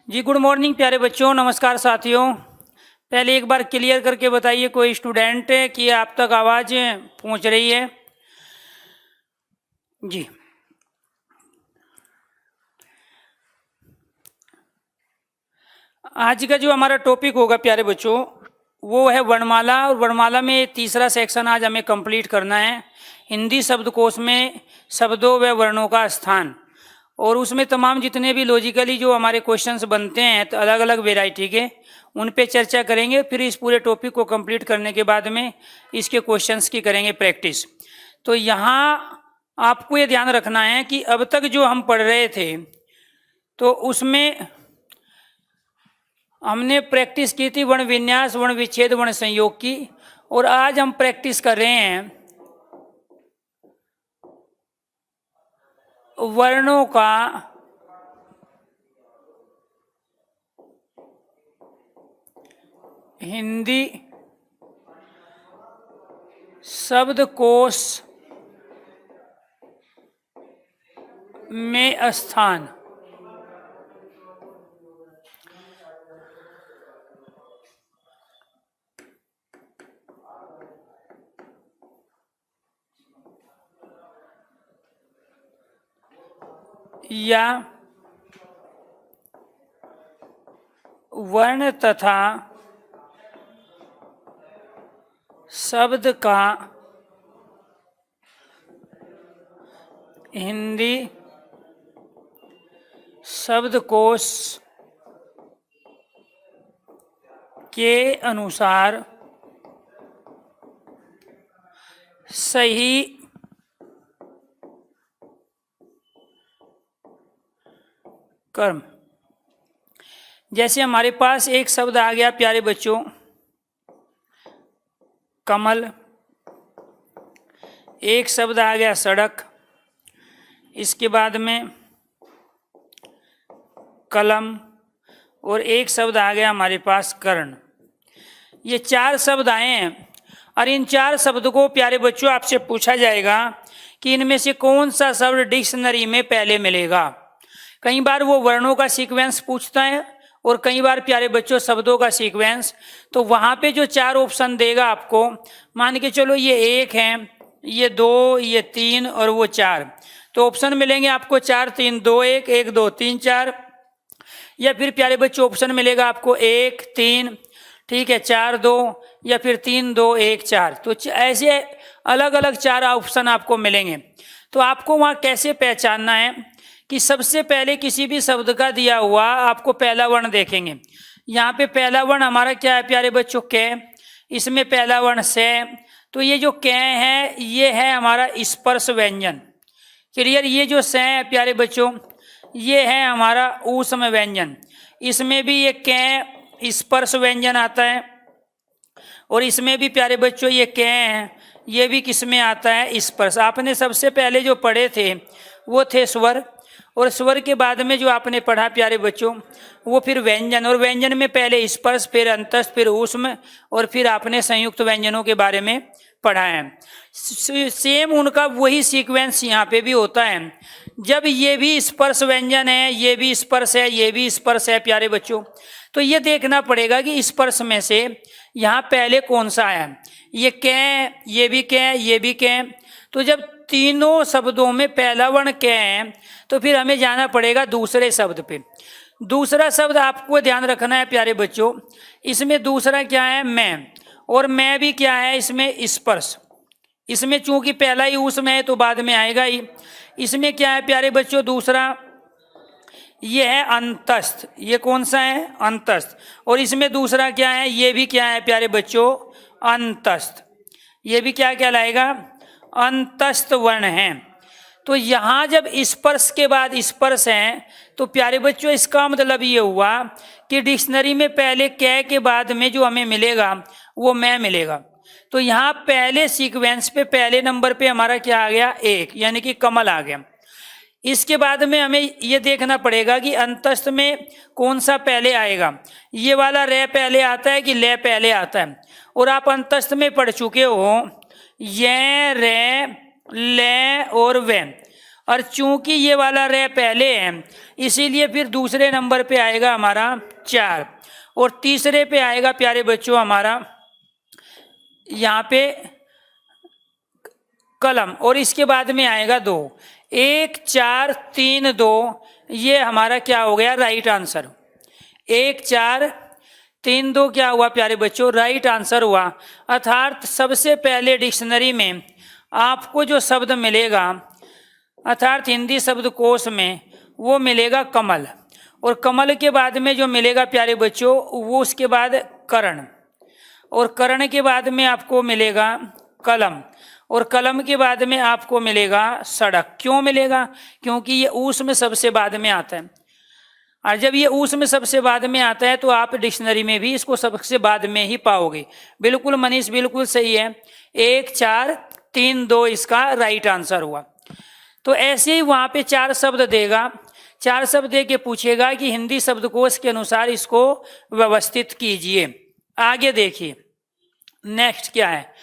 जी good morning प्यारे बच्चों, नमस्कार साथियों। पहले एक बार क्लियर करके बताइए कोई स्टूडेंट है कि आप तक आवाज़ पहुंच रही है? जी आज का जो हमारा टॉपिक होगा प्यारे बच्चों वो है वर्णमाला। और वर्णमाला में तीसरा सेक्शन आज हमें कंप्लीट करना है, हिंदी शब्दकोश में शब्दों व वर्णों का स्थान। और उसमें तमाम जितने भी लॉजिकली जो हमारे क्वेश्चंस बनते हैं तो अलग अलग वेराइटी के, उन पे चर्चा करेंगे। फिर इस पूरे टॉपिक को कंप्लीट करने के बाद में इसके क्वेश्चंस की करेंगे प्रैक्टिस। तो यहाँ आपको ये ध्यान रखना है कि अब तक जो हम पढ़ रहे थे तो उसमें हमने प्रैक्टिस की थी वर्ण विन्यास, वर्ण विच्छेद, वर्ण संयोग की। और आज हम प्रैक्टिस कर रहे हैं वर्णों का हिंदी शब्दकोश में स्थान। या वर्ण तथा शब्द का हिंदी शब्दकोश के अनुसार सही कर्म। जैसे हमारे पास एक शब्द आ गया प्यारे बच्चों कमल, एक शब्द आ गया सड़क, इसके बाद में कलम, और एक शब्द आ गया हमारे पास कर्ण। ये चार शब्द आए हैं और इन चार शब्द को प्यारे बच्चों आपसे पूछा जाएगा कि इनमें से कौन सा शब्द डिक्शनरी में पहले मिलेगा। कई बार वो वर्णों का सीक्वेंस पूछता है और कई बार प्यारे बच्चों शब्दों का सीक्वेंस। तो वहाँ पे जो चार ऑप्शन देगा आपको, मान के चलो ये एक है, ये दो, ये तीन और वो चार, तो ऑप्शन मिलेंगे आपको 4 3 2 1, 1 2 3 4। या फिर प्यारे बच्चों ऑप्शन मिलेगा आपको 1 3, ठीक है, 4 2, या फिर 3 2 1 4। तो ऐसे अलग अलग चार ऑप्शन आपको मिलेंगे। तो आपको वहाँ कैसे पहचानना है कि सबसे पहले किसी भी शब्द का दिया हुआ आपको पहला वर्ण देखेंगे। यहाँ पे पहला वर्ण हमारा क्या है प्यारे बच्चों? कै। इसमें पहला वर्ण से। तो ये जो कै है ये है हमारा स्पर्श व्यंजन। क्लियर? ये जो से है प्यारे बच्चों ये है हमारा ऊष्म व्यंजन। इसमें भी ये कै स्पर्श व्यंजन आता है। और इसमें भी प्यारे बच्चों ये कै है, ये भी किस में आता है? स्पर्श। आपने सबसे पहले जो पढ़े थे वो थे स्वर, और स्वर के बाद में जो आपने पढ़ा प्यारे बच्चों वो फिर व्यंजन। और व्यंजन में पहले स्पर्श, फिर अंतस्थ, फिर ऊष्म, और फिर आपने संयुक्त व्यंजनों के बारे में पढ़ा है। सेम उनका वही सीक्वेंस यहाँ पे भी होता है। जब ये भी स्पर्श व्यंजन है, ये भी स्पर्श है, ये भी स्पर्श है प्यारे बच्चों, तो ये देखना पड़ेगा कि स्पर्श में से यहाँ पहले कौन सा है। ये कै, ये भी कै, ये भी कै। तो जब तीनों शब्दों में पहला वर्ण कै है तो फिर हमें जाना पड़ेगा दूसरे शब्द पे। दूसरा शब्द आपको ध्यान रखना है प्यारे बच्चों, इसमें दूसरा क्या है? मैं। और मैं भी क्या है? इसमें स्पर्श। इसमें चूंकि पहला ही ऊष्म है तो बाद में आएगा ही। इसमें क्या है प्यारे बच्चों? दूसरा ये है अंतस्थ। ये कौन सा है? अंतस्थ। और इसमें दूसरा क्या है? ये भी क्या है प्यारे बच्चों? अंतस्थ। ये भी क्या कहलाएगा? अंतस्थ वर्ण है। तो यहाँ जब स्पर्श के बाद स्पर्श है तो प्यारे बच्चों इसका मतलब ये हुआ कि डिक्शनरी में पहले कै के बाद में जो हमें मिलेगा वो मैं मिलेगा। तो यहाँ पहले सीक्वेंस पे पहले नंबर पे हमारा क्या आ गया? एक, यानी कि कमल आ गया। इसके बाद में हमें ये देखना पड़ेगा कि अंतस्थ में कौन सा पहले आएगा। ये वाला रे पहले आता है कि ले पहले आता है। और आप अंतस्थ में पढ़ चुके हो ये, रे, ले और वे। और चूंकि ये वाला रे पहले है इसीलिए फिर दूसरे नंबर पे आएगा हमारा 4 और तीसरे पे आएगा प्यारे बच्चों हमारा यहाँ पे कलम और इसके बाद में आएगा 2। 1 4 3 2 ये हमारा क्या हो गया राइट आंसर। 1 4 3 2 क्या हुआ प्यारे बच्चों राइट आंसर हुआ। अर्थात सबसे पहले डिक्शनरी में आपको जो शब्द मिलेगा अर्थात हिंदी शब्दकोश में वो मिलेगा कमल और कमल के बाद में जो मिलेगा प्यारे बच्चों वो उसके बाद कर्ण और कर्ण के बाद में आपको मिलेगा कलम और कलम के बाद में आपको मिलेगा सड़क। क्यों मिलेगा? क्योंकि ये ऊस में सबसे बाद में आता है और जब ये ऊस में सबसे बाद में आता है तो आप डिक्शनरी में भी इसको सबसे बाद में ही पाओगे। बिल्कुल मनीष बिल्कुल सही है। 1 4 3 2 इसका राइट आंसर हुआ। तो ऐसे ही वहाँ पे 4 शब्द देगा, 4 शब्द दे के पूछेगा कि हिंदी शब्दकोश के अनुसार इसको व्यवस्थित कीजिए। आगे देखिए नेक्स्ट क्या है।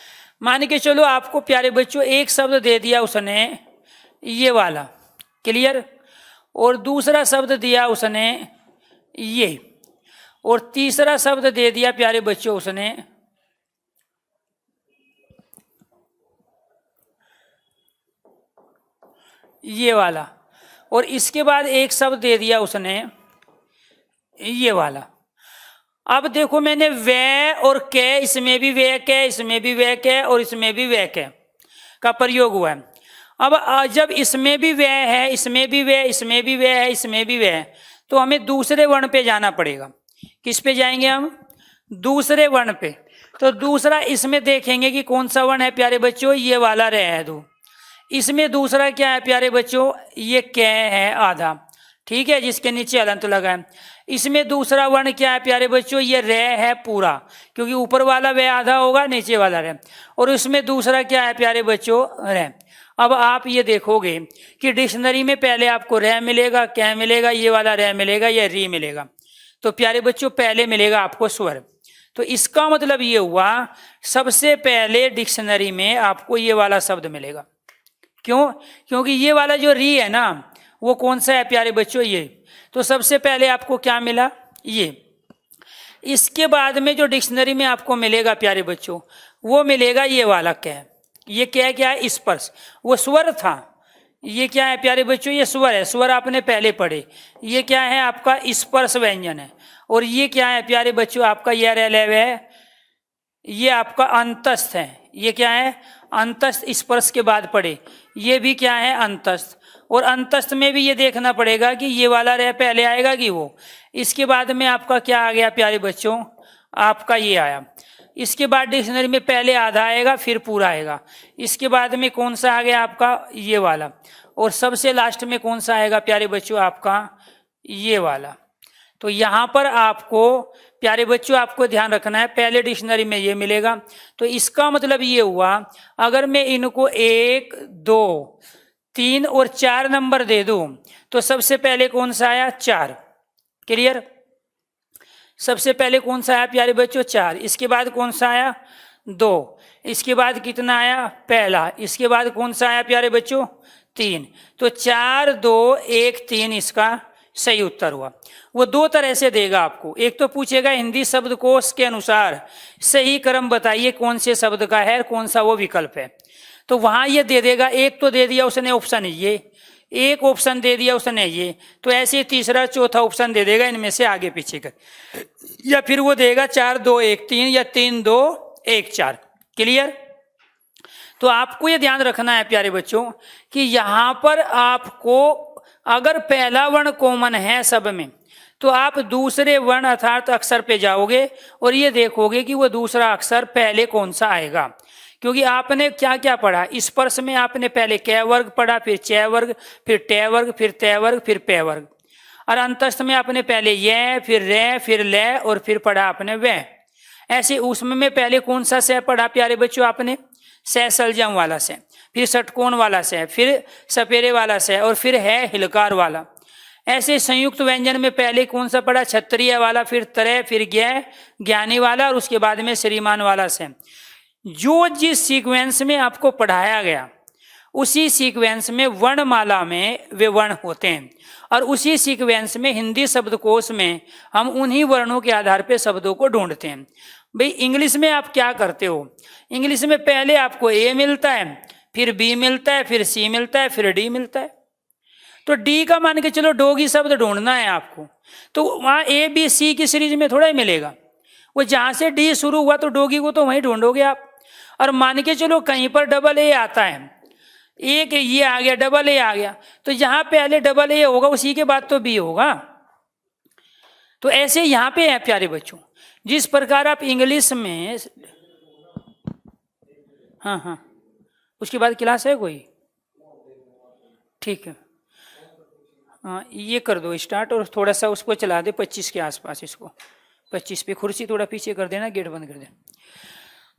मान के चलो आपको प्यारे बच्चों एक शब्द दे दिया उसने ये वाला क्लियर और दूसरा शब्द दिया उसने ये और तीसरा शब्द दे दिया प्यारे बच्चों उसने ये वाला और इसके बाद एक शब्द दे दिया उसने ये वाला। अब देखो मैंने वे और के इसमें भी वे के इसमें भी वे के और इसमें भी वे के का प्रयोग हुआ है। अब जब इसमें भी वे है इसमें भी वे इसमें भी वे है इसमें भी वे है तो हमें दूसरे वर्ण पे जाना पड़ेगा। किस पे जाएंगे हम? दूसरे वर्ण पे। तो दूसरा इसमें देखेंगे कि कौन सा वर्ण है प्यारे बच्चों ये वाला रे है दो। इसमें दूसरा क्या है प्यारे बच्चों ये कै है आधा ठीक है जिसके नीचे अलंत लगा है। इसमें दूसरा वर्ण क्या है प्यारे बच्चों ये रे है पूरा क्योंकि ऊपर वाला वे आधा होगा नीचे वाला रे और उसमें दूसरा क्या है प्यारे बच्चों रे। अब आप ये देखोगे कि डिक्शनरी में पहले आपको रे मिलेगा कै मिलेगा ये वाला रे मिलेगा या री मिलेगा। तो प्यारे बच्चों पहले मिलेगा आपको स्वर। तो इसका मतलब ये हुआ सबसे पहले डिक्शनरी में आपको ये वाला शब्द मिलेगा। क्यों? क्योंकि ये वाला जो री है ना वो कौन सा है प्यारे बच्चों ये। तो सबसे पहले आपको क्या मिला ये। इसके बाद में जो डिक्शनरी में आपको मिलेगा प्यारे बच्चों वो मिलेगा ये वाला कै। ये क्या है क्या है स्पर्श वो स्वर था। ये क्या है प्यारे बच्चों ये स्वर है स्वर आपने पहले पढ़े। ये क्या है आपका स्पर्श व्यंजन है और ये क्या है प्यारे बच्चों आपका यह रेलव है ये आपका अंतस्थ है। ये क्या है अंतस्थ स्पर्श के बाद पढ़े ये भी क्या है अंतस्थ और अंतस्थ में भी ये देखना पड़ेगा कि ये वाला रे पहले आएगा कि वो। इसके बाद में आपका क्या आ गया प्यारे बच्चों आपका ये आया। इसके बाद डिक्शनरी में पहले आधा आएगा फिर पूरा आएगा। इसके बाद में कौन सा आ गया आपका ये वाला और सबसे लास्ट में कौन सा आएगा प्यारे बच्चों आपका ये वाला। तो यहाँ पर आपको प्यारे बच्चों आपको ध्यान रखना है पहले डिक्शनरी में ये मिलेगा। तो इसका मतलब ये हुआ अगर मैं इनको 1 2 3 और 4 नंबर दे दूं तो सबसे पहले कौन सा आया 4 क्लियर। सबसे पहले कौन सा आया प्यारे बच्चों 4। इसके बाद कौन सा आया 2। इसके बाद कितना आया पहला। इसके बाद कौन सा आया प्यारे बच्चों 3। तो 4 2 1 3 इसका सही उत्तर हुआ। वो 2 तरह से देगा आपको। एक तो पूछेगा हिंदी शब्दकोश के अनुसार सही क्रम बताइए कौन से शब्द का है कौन सा वो विकल्प है। तो वहां ये दे देगा। एक तो दे दिया उसने ऑप्शन ये एक ऑप्शन दे दिया उसने ये तो ऐसे तीसरा चौथा ऑप्शन दे देगा इनमें से आगे पीछे का या फिर वो देगा 4 2 1 3 या 3 2 1 4 क्लियर। तो आपको ये ध्यान रखना है प्यारे बच्चों कि यहाँ पर आपको अगर पहला वर्ण कॉमन है सब में तो आप दूसरे वर्ण अर्थात अक्षर पे जाओगे और ये देखोगे कि वो दूसरा अक्षर पहले कौन सा आएगा। क्योंकि आपने क्या क्या पढ़ा स्पर्श में आपने पहले कै वर्ग पढ़ा फिर चै वर्ग फिर टे वर्ग फिर तय वर्ग फिर पै वर्ग और अंतस्थ में आपने पहले ये फिर रे फिर ले और फिर पढ़ा आपने वह। ऐसे उसमें में पहले कौन सा सह पढ़ा प्यारे बच्चों आपने सह सलजम वाला सह फिर षटकोण वाला सह फिर सपेरे वाला सह और फिर है हिलकार वाला। ऐसे संयुक्त व्यंजन में पहले कौन सा पढ़ा क्षत्रिय वाला फिर तरह फिर ज्ञानी वाला और उसके बाद में श्रीमान वाला सह। जो जिस सीक्वेंस में आपको पढ़ाया गया उसी सीक्वेंस में वर्णमाला में वे वर्ण होते हैं और उसी सीक्वेंस में हिंदी शब्दकोश में हम उन्हीं वर्णों के आधार पर शब्दों को ढूंढते हैं। भाई इंग्लिश में आप क्या करते हो, इंग्लिश में पहले आपको ए मिलता है, फिर बी मिलता है, फिर सी मिलता है, फिर डी मिलता है। तो डी का मान के चलो डॉगी शब्द ढूंढना है आपको, तो वहाँ ए बी सी की सीरीज में थोड़ा ही मिलेगा, वो जहाँ से डी शुरू हुआ तो डॉगी को तो वहीं ढूंढोगे आप। और मान के चलो कहीं पर डबल ए आता है, एक ये आ गया, डबल ए आ गया, तो जहाँ पहले डबल ए होगा उसी के बाद तो बी होगा। तो ऐसे यहाँ पे है प्यारे बच्चों, जिस प्रकार आप इंग्लिश में, हाँ हाँ उसके बाद क्लास है कोई, ठीक है, हाँ ये कर दो स्टार्ट और थोड़ा सा उसको चला दे 25 के आसपास, इसको 25 पे कुर्सी थोड़ा पीछे कर देना, गेट बंद कर देना।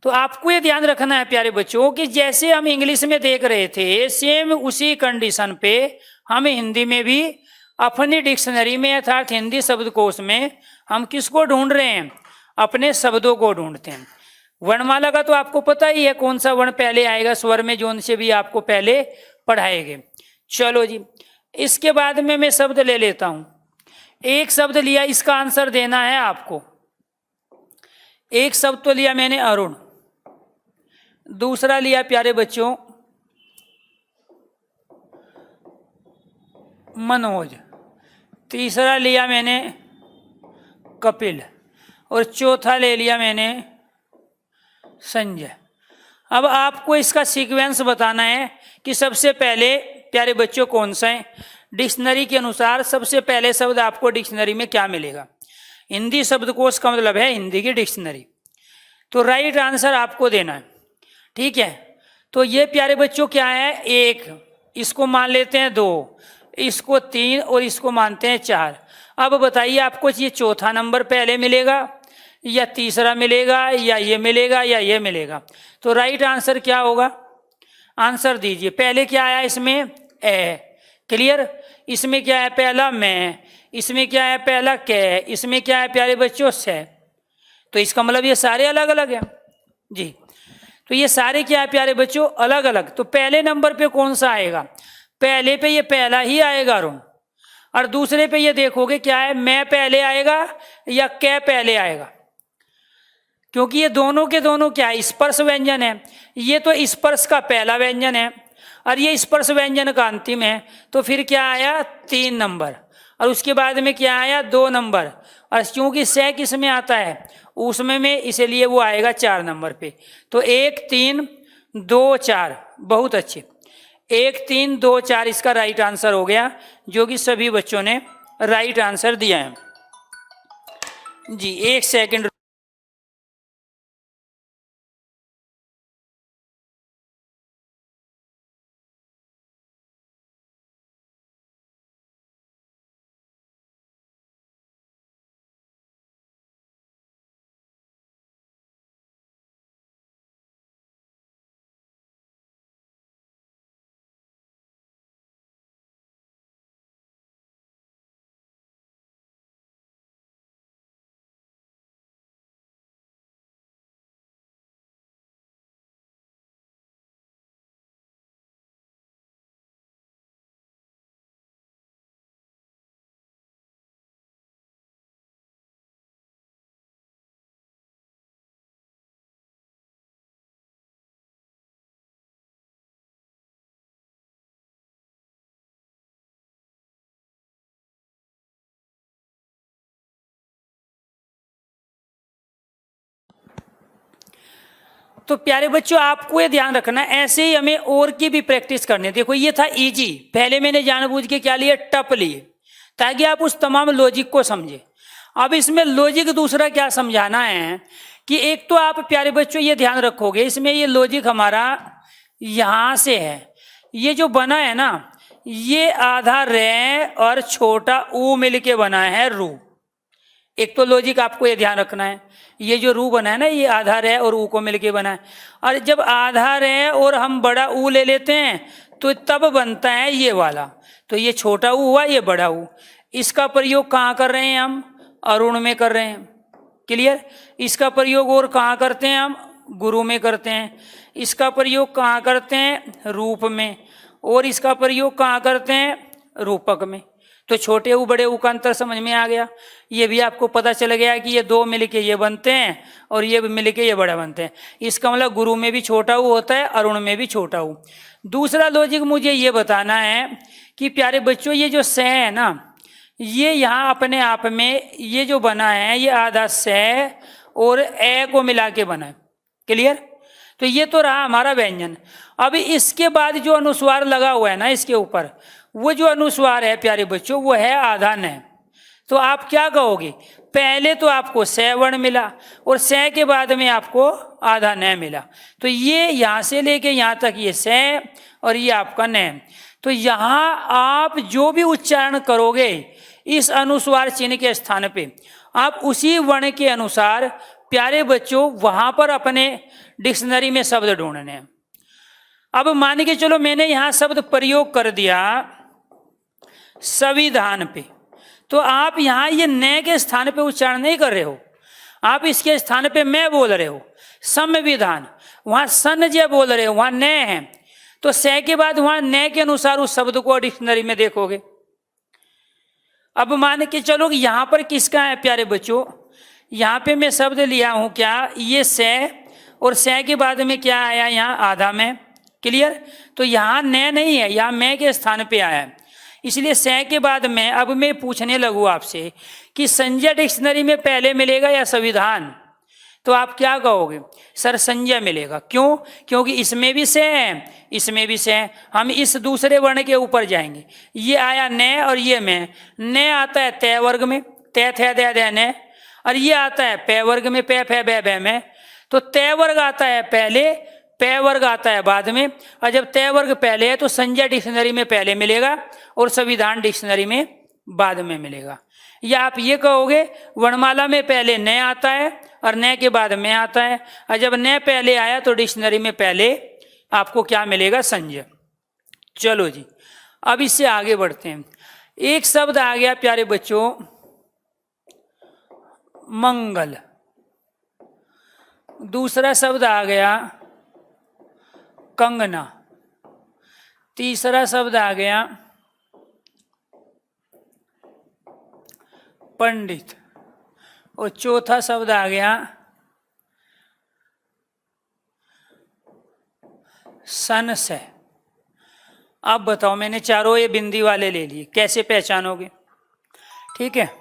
तो आपको ये ध्यान रखना है प्यारे बच्चों कि जैसे हम इंग्लिश में देख रहे थे सेम उसी कंडीशन पे हम हिंदी में भी अपनी डिक्शनरी में अर्थात हिंदी शब्दकोश में हम किसको ढूंढ रहे हैं, अपने शब्दों को ढूंढते हैं। वर्णमाला का तो आपको पता ही है कौन सा वर्ण पहले आएगा, स्वर में जोन से भी आपको पहले पढ़ाएंगे। चलो जी, इसके बाद में मैं शब्द ले लेता हूं। एक शब्द लिया, इसका आंसर देना है आपको। एक शब्द तो लिया मैंने अरुण, दूसरा लिया प्यारे बच्चों मनोज, तीसरा लिया मैंने कपिल और चौथा ले लिया मैंने संजय। अब आपको इसका सीक्वेंस बताना है कि सबसे पहले प्यारे बच्चों कौन सा है। डिक्शनरी के अनुसार सबसे पहले शब्द आपको डिक्शनरी में क्या मिलेगा, हिंदी शब्दकोश का मतलब है हिंदी की डिक्शनरी। तो राइट आंसर आपको देना है, ठीक है। तो ये प्यारे बच्चों क्या है, एक, इसको मान लेते हैं 2, इसको 3 और इसको मानते हैं 4। अब बताइए आपको ये चौथा नंबर पहले मिलेगा या तीसरा मिलेगा या ये मिलेगा या ये मिलेगा। तो राइट आंसर क्या होगा, आंसर दीजिए। पहले क्या आया इसमें, ए, क्लियर। इसमें क्या है पहला मैं, इसमें क्या है पहला कै, इसमें क्या है प्यारे बच्चों से। तो इसका मतलब ये सारे अलग अलग हैं जी। तो ये सारे क्या है प्यारे बच्चों, अलग अलग। तो पहले नंबर पे कौन सा आएगा, पहले पे ये पहला ही आएगा अरुण, और दूसरे पे ये देखोगे क्या है, मैं पहले आएगा या कै पहले आएगा, क्योंकि ये दोनों के दोनों क्या है, स्पर्श व्यंजन है। ये तो स्पर्श का पहला व्यंजन है और ये स्पर्श व्यंजन का अंतिम है। तो फिर क्या आया 3 नंबर, और उसके बाद में क्या आया 2 नंबर, और क्योंकि से किस में आता है उसमें में, इसलिए वो आएगा 4 नंबर पे। तो 1 3 2 4, बहुत अच्छे, 1 3 2 4 इसका राइट आंसर हो गया, जो कि सभी बच्चों ने राइट आंसर दिया है जी। 1 सेकंड। तो प्यारे बच्चों आपको ये ध्यान रखना, ऐसे ही हमें और की भी प्रैक्टिस करनी है। देखो ये था इजी, पहले मैंने जानबूझ के क्या लिए, टप लिए, ताकि आप उस तमाम लॉजिक को समझे। अब इसमें लॉजिक दूसरा क्या समझाना है कि एक तो आप प्यारे बच्चों ये ध्यान रखोगे, इसमें ये लॉजिक हमारा यहाँ से है, ये जो बना है ना, ये आधा रे और छोटा ऊ मिलके बना है रू। एक तो लॉजिक आपको ये ध्यान रखना है, ये जो रू बना है ना, ये आधा रे और ऊ को मिलके बना है। और जब आधा रे और हम बड़ा ऊ ले लेते हैं तो तब बनता है ये वाला। तो ये छोटा ऊ हुआ, ये बड़ा ऊ। इसका प्रयोग कहाँ कर रहे हैं हम, अरुण में कर रहे हैं, क्लियर। इसका प्रयोग और कहाँ करते हैं हम, गुरु में करते हैं। इसका प्रयोग कहाँ करते हैं, रूप में। और इसका प्रयोग कहाँ करते हैं? रूपक में। तो छोटे ऊ बड़े ऊ का अंतर समझ में आ गया। ये भी आपको पता चल गया कि ये दो मिलके ये बनते हैं और ये भी मिलके ये बड़ा बनते हैं। इसका मतलब गुरु में भी छोटा ऊ होता है, अरुण में भी छोटा ऊ। दूसरा लॉजिक मुझे ये बताना है कि प्यारे बच्चों, ये जो स है ना, ये यहाँ अपने आप में ये जो बना है, ये आधा स और ए को मिला के बना है। क्लियर? तो ये तो रहा हमारा व्यंजन। अब इसके बाद जो अनुस्वार लगा हुआ है ना इसके ऊपर, वो जो अनुस्वार है प्यारे बच्चों, वो है आधा न। तो आप क्या कहोगे? पहले तो आपको स वर्ण मिला और स के बाद में आपको आधा न मिला। तो ये यहां से लेके यहां तक ये स और ये आपका न। तो यहां आप जो भी उच्चारण करोगे इस अनुस्वार चिन्ह के स्थान पे, आप उसी वर्ण के अनुसार प्यारे बच्चों वहां पर अपने डिक्शनरी में शब्द ढूंढने हैं। अब मान के चलो मैंने यहां शब्द प्रयोग कर दिया संविधान पे, तो आप यहां ये न के स्थान पे उच्चारण नहीं कर रहे हो, आप इसके स्थान पे मैं बोल रहे हो। संविधान, वहां सन जे बोल रहे हो, वहां न है। तो स के बाद वहां न के अनुसार उस शब्द को डिक्शनरी में देखोगे। अब मान के चलो कि यहां पर किसका है प्यारे बच्चों, यहां पे मैं शब्द लिया हूं क्या, ये स, और स के बाद में क्या आया यहाँ आधा में। क्लियर? तो यहाँ न नहीं है, यहाँ मैं के स्थान पे आया है, इसलिए स के बाद में। अब मैं पूछने लगूँ आपसे कि संजय डिक्शनरी में पहले मिलेगा या संविधान, तो आप क्या कहोगे? सर संजय मिलेगा। क्यों? क्योंकि इसमें भी स है, इसमें भी स है। हम इस दूसरे वर्ण के ऊपर जाएंगे। ये आया न और ये मैं, न आता है तय वर्ग में, तय थे दे दे न, और ये आता है पै वर्ग में, पै फै बै बै में। तो तय वर्ग आता है पहले, पै वर्ग आता है बाद में। और जब तय वर्ग पहले है तो संजय डिक्शनरी में पहले मिलेगा और संविधान डिक्शनरी में बाद में मिलेगा। या आप ये कहोगे वर्णमाला में पहले न आता है और न के बाद में आता है, और जब न पहले आया तो डिक्शनरी में पहले आपको क्या मिलेगा? संजय। चलो जी, अब इससे आगे बढ़ते हैं। एक शब्द आ गया प्यारे बच्चों मंगल, दूसरा शब्द आ गया कंगना, तीसरा शब्द आ गया पंडित, और चौथा शब्द आ गया सन से। अब बताओ, मैंने चारों ये बिंदी वाले ले लिए, कैसे पहचानोगे? ठीक है।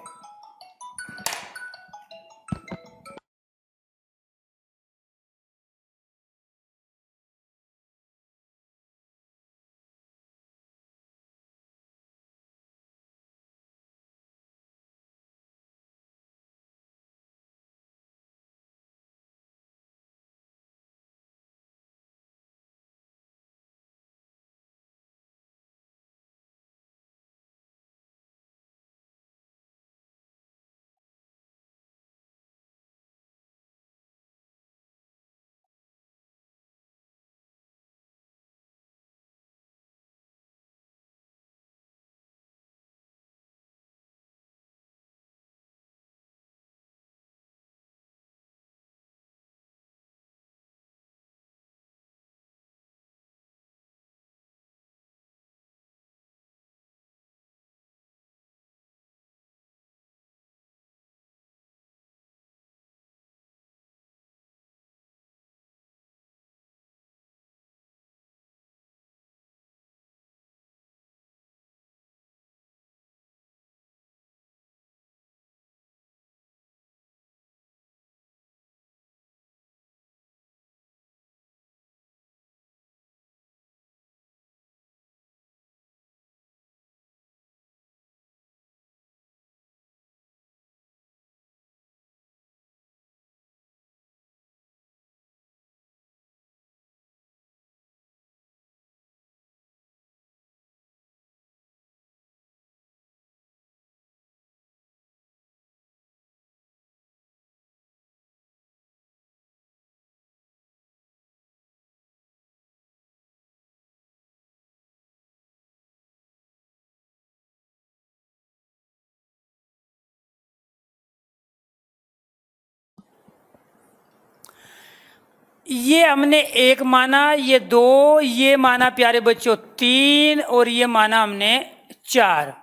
ये हमने एक माना, ये दो, ये माना प्यारे बच्चों तीन, और ये माना हमने चार।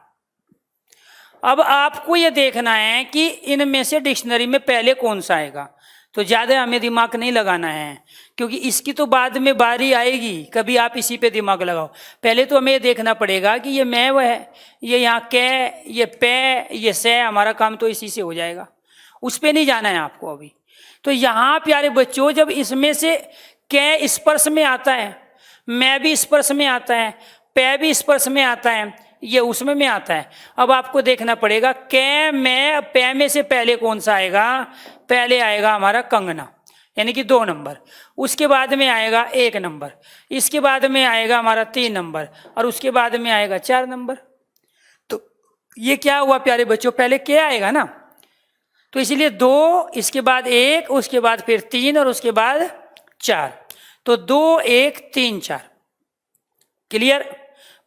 अब आपको ये देखना है कि इनमें से डिक्शनरी में पहले कौन सा आएगा। तो ज़्यादा हमें दिमाग नहीं लगाना है, क्योंकि इसकी तो बाद में बारी आएगी, कभी आप इसी पे दिमाग लगाओ। पहले तो हमें ये देखना पड़ेगा कि ये मैं वह है, ये यहाँ कै, ये पे, ये से, हमारा काम तो इसी से हो जाएगा, उस पर नहीं जाना है आपको अभी। तो यहाँ प्यारे बच्चों जब इसमें से कै स्पर्श में आता है, मैं भी स्पर्श में आता है, पे भी स्पर्श में आता है, ये उसमें में आता है। अब आपको देखना पड़ेगा कै में पे में से पहले कौन सा आएगा। पहले आएगा हमारा कंगना, यानी कि 2 नंबर, उसके बाद में आएगा 1 नंबर, इसके बाद में आएगा हमारा 3 नंबर, और उसके बाद में आएगा 4 नंबर। तो ये क्या हुआ प्यारे बच्चों, पहले क्या आएगा ना, तो इसलिए 2, इसके बाद 1, उसके बाद फिर 3, और उसके बाद 4। तो 2 1 3 4। क्लियर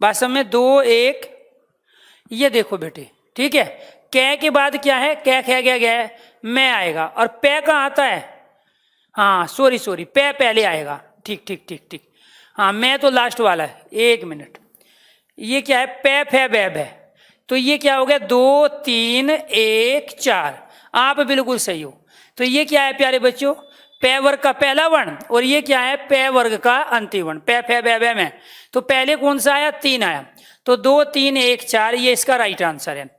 बात समझ में? 2 1, ये देखो बेटे, ठीक है। कै के बाद क्या है, कै खे गया गया, मैं आएगा, और पे कहाँ आता है, हाँ सॉरी पे पहले आएगा, ठीक ठीक ठीक ठीक, हाँ मैं तो लास्ट वाला है, 1 मिनट। ये क्या है, पे फे बैब है, तो ये क्या हो गया 2 3 1 4। आप बिल्कुल सही हो। तो ये क्या है प्यारे बच्चों, पे वर्ग का पहला वर्ण, और ये क्या है पे वर्ग का अंतिम वर्ण, पे फे बे में। तो पहले कौन सा आया, 3 आया, तो 2 3 1 4, ये इसका राइट आंसर है।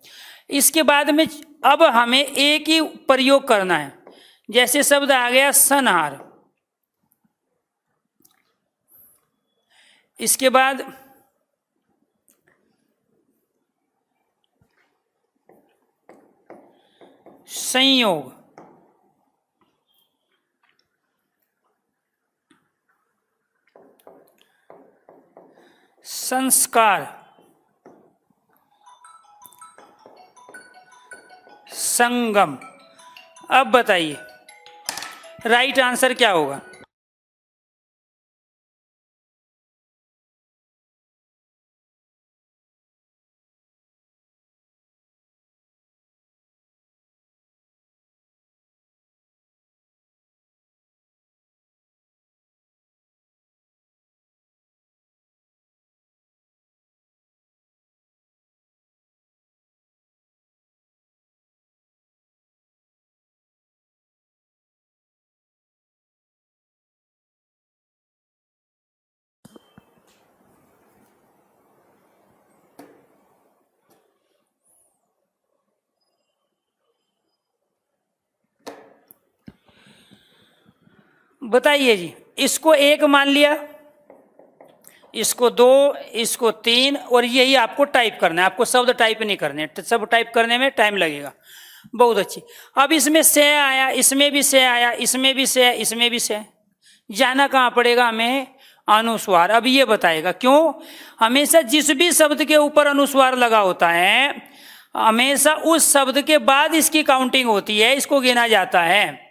इसके बाद में अब हमें एक ही प्रयोग करना है, जैसे शब्द आ गया सनहार, इसके बाद संयोग, संस्कार, संगम। अब बताइए राइट आंसर क्या होगा। बताइए जी, इसको 1 मान लिया, इसको 2, इसको 3, और यही आपको टाइप करना है, आपको शब्द टाइप नहीं करने, सब टाइप करने में टाइम लगेगा। बहुत अच्छी। अब इसमें से आया, इसमें भी से आया, इसमें भी से, इसमें भी से, जाना कहाँ पड़ेगा हमें, अनुस्वार। अब ये बताएगा क्यों, हमेशा जिस भी शब्द के ऊपर अनुस्वार लगा होता है, हमेशा उस शब्द के बाद इसकी काउंटिंग होती है, इसको गिना जाता है।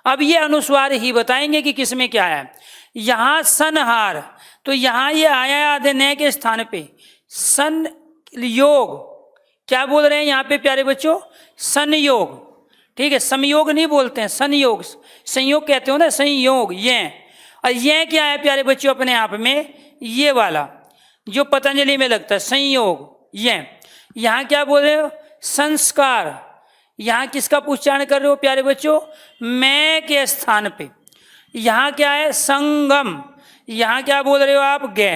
अब ये अनुस्वार ही बताएंगे कि किसमें क्या है। यहाँ सनहार, तो यहाँ ये आया आधे न के स्थान पे, सन योग, क्या बोल रहे हैं यहाँ पे प्यारे बच्चों, संयोग, ठीक है, समयोग नहीं बोलते हैं, संयोग, संयोग कहते हो ना, संयोग, ये। और ये क्या है प्यारे बच्चों अपने आप में, ये वाला जो पतंजलि में लगता है संयोग, ये। यहाँ क्या बोल रहे हो, संस्कार, यहाँ किसका उच्चारण कर रहे हो प्यारे बच्चों, मैं के स्थान पे। यहाँ क्या है, संगम, यहाँ क्या बोल रहे हो आप, गे।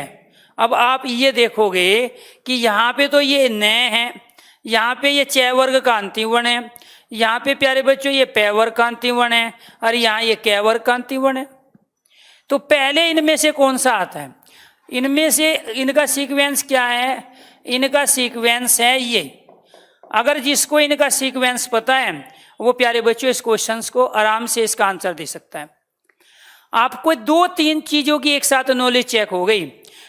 अब आप ये देखोगे कि यहाँ पे तो ये न है, यहाँ पे ये च वर्ग का अंतिम वर्ण है, यहाँ पे प्यारे बच्चों ये पे वर्ग का अंतिम वर्ण है, और यहाँ ये कै वर्ग का अंतिम वर्ण है। तो पहले इनमें से कौन सा आता है, इनमें से इनका सीक्वेंस क्या है, इनका सीक्वेंस है ये। अगर जिसको इनका सीक्वेंस पता है वो प्यारे बच्चों इस क्वेश्चंस को आराम से इसका आंसर दे सकता है। आपको 2-3 चीजों की एक साथ नॉलेज चेक हो गई।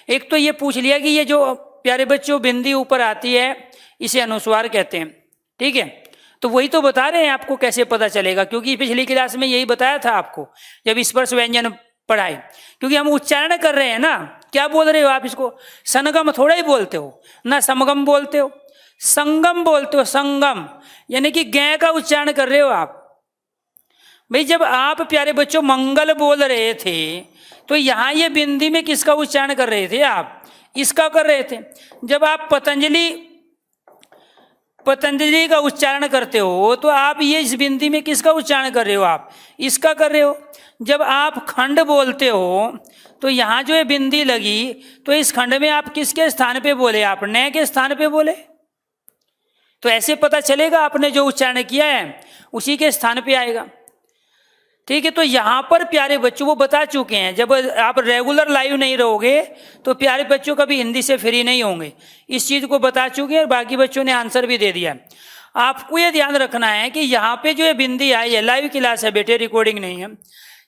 एक तो ये पूछ लिया कि ये जो प्यारे बच्चों बिंदी ऊपर आती है इसे अनुस्वार कहते हैं, ठीक है। तो वही तो बता रहे हैं आपको कैसे पता चलेगा, क्योंकि पिछली क्लास में यही बताया था आपको जब स्पर्श व्यंजन पढ़ाए, क्योंकि हम उच्चारण कर रहे हैं ना। क्या बोल रहे हो आप, इसको संगम थोड़ा ही बोलते हो ना, समगम बोलते हो, संगम बोलते हो, संगम, यानी कि गे का उच्चारण कर रहे हो आप। भाई जब आप प्यारे बच्चों मंगल बोल रहे थे तो यहाँ ये बिंदी में किसका उच्चारण कर रहे थे? आप इसका कर रहे थे। जब आप पतंजलि का उच्चारण करते हो तो आप ये इस बिंदी में किसका उच्चारण कर रहे हो? आप इसका कर रहे हो। जब आप खंड बोलते हो तो यहाँ जो ये बिंदी लगी तो इस खंड में आप किसके स्थान पे बोले? आप न के स्थान पे बोले। तो ऐसे पता चलेगा आपने जो उच्चारण किया है उसी के स्थान पे आएगा। ठीक है, तो यहाँ पर प्यारे बच्चों वो बता चुके हैं। जब आप रेगुलर लाइव नहीं रहोगे तो प्यारे बच्चों कभी हिंदी से फ्री नहीं होंगे, इस चीज़ को बता चुके हैं और बाकी बच्चों ने आंसर भी दे दिया। आपको ये ध्यान रखना है कि यहाँ पे जो ये बिंदी आई है, लाइव क्लास है बेटे, रिकॉर्डिंग नहीं है,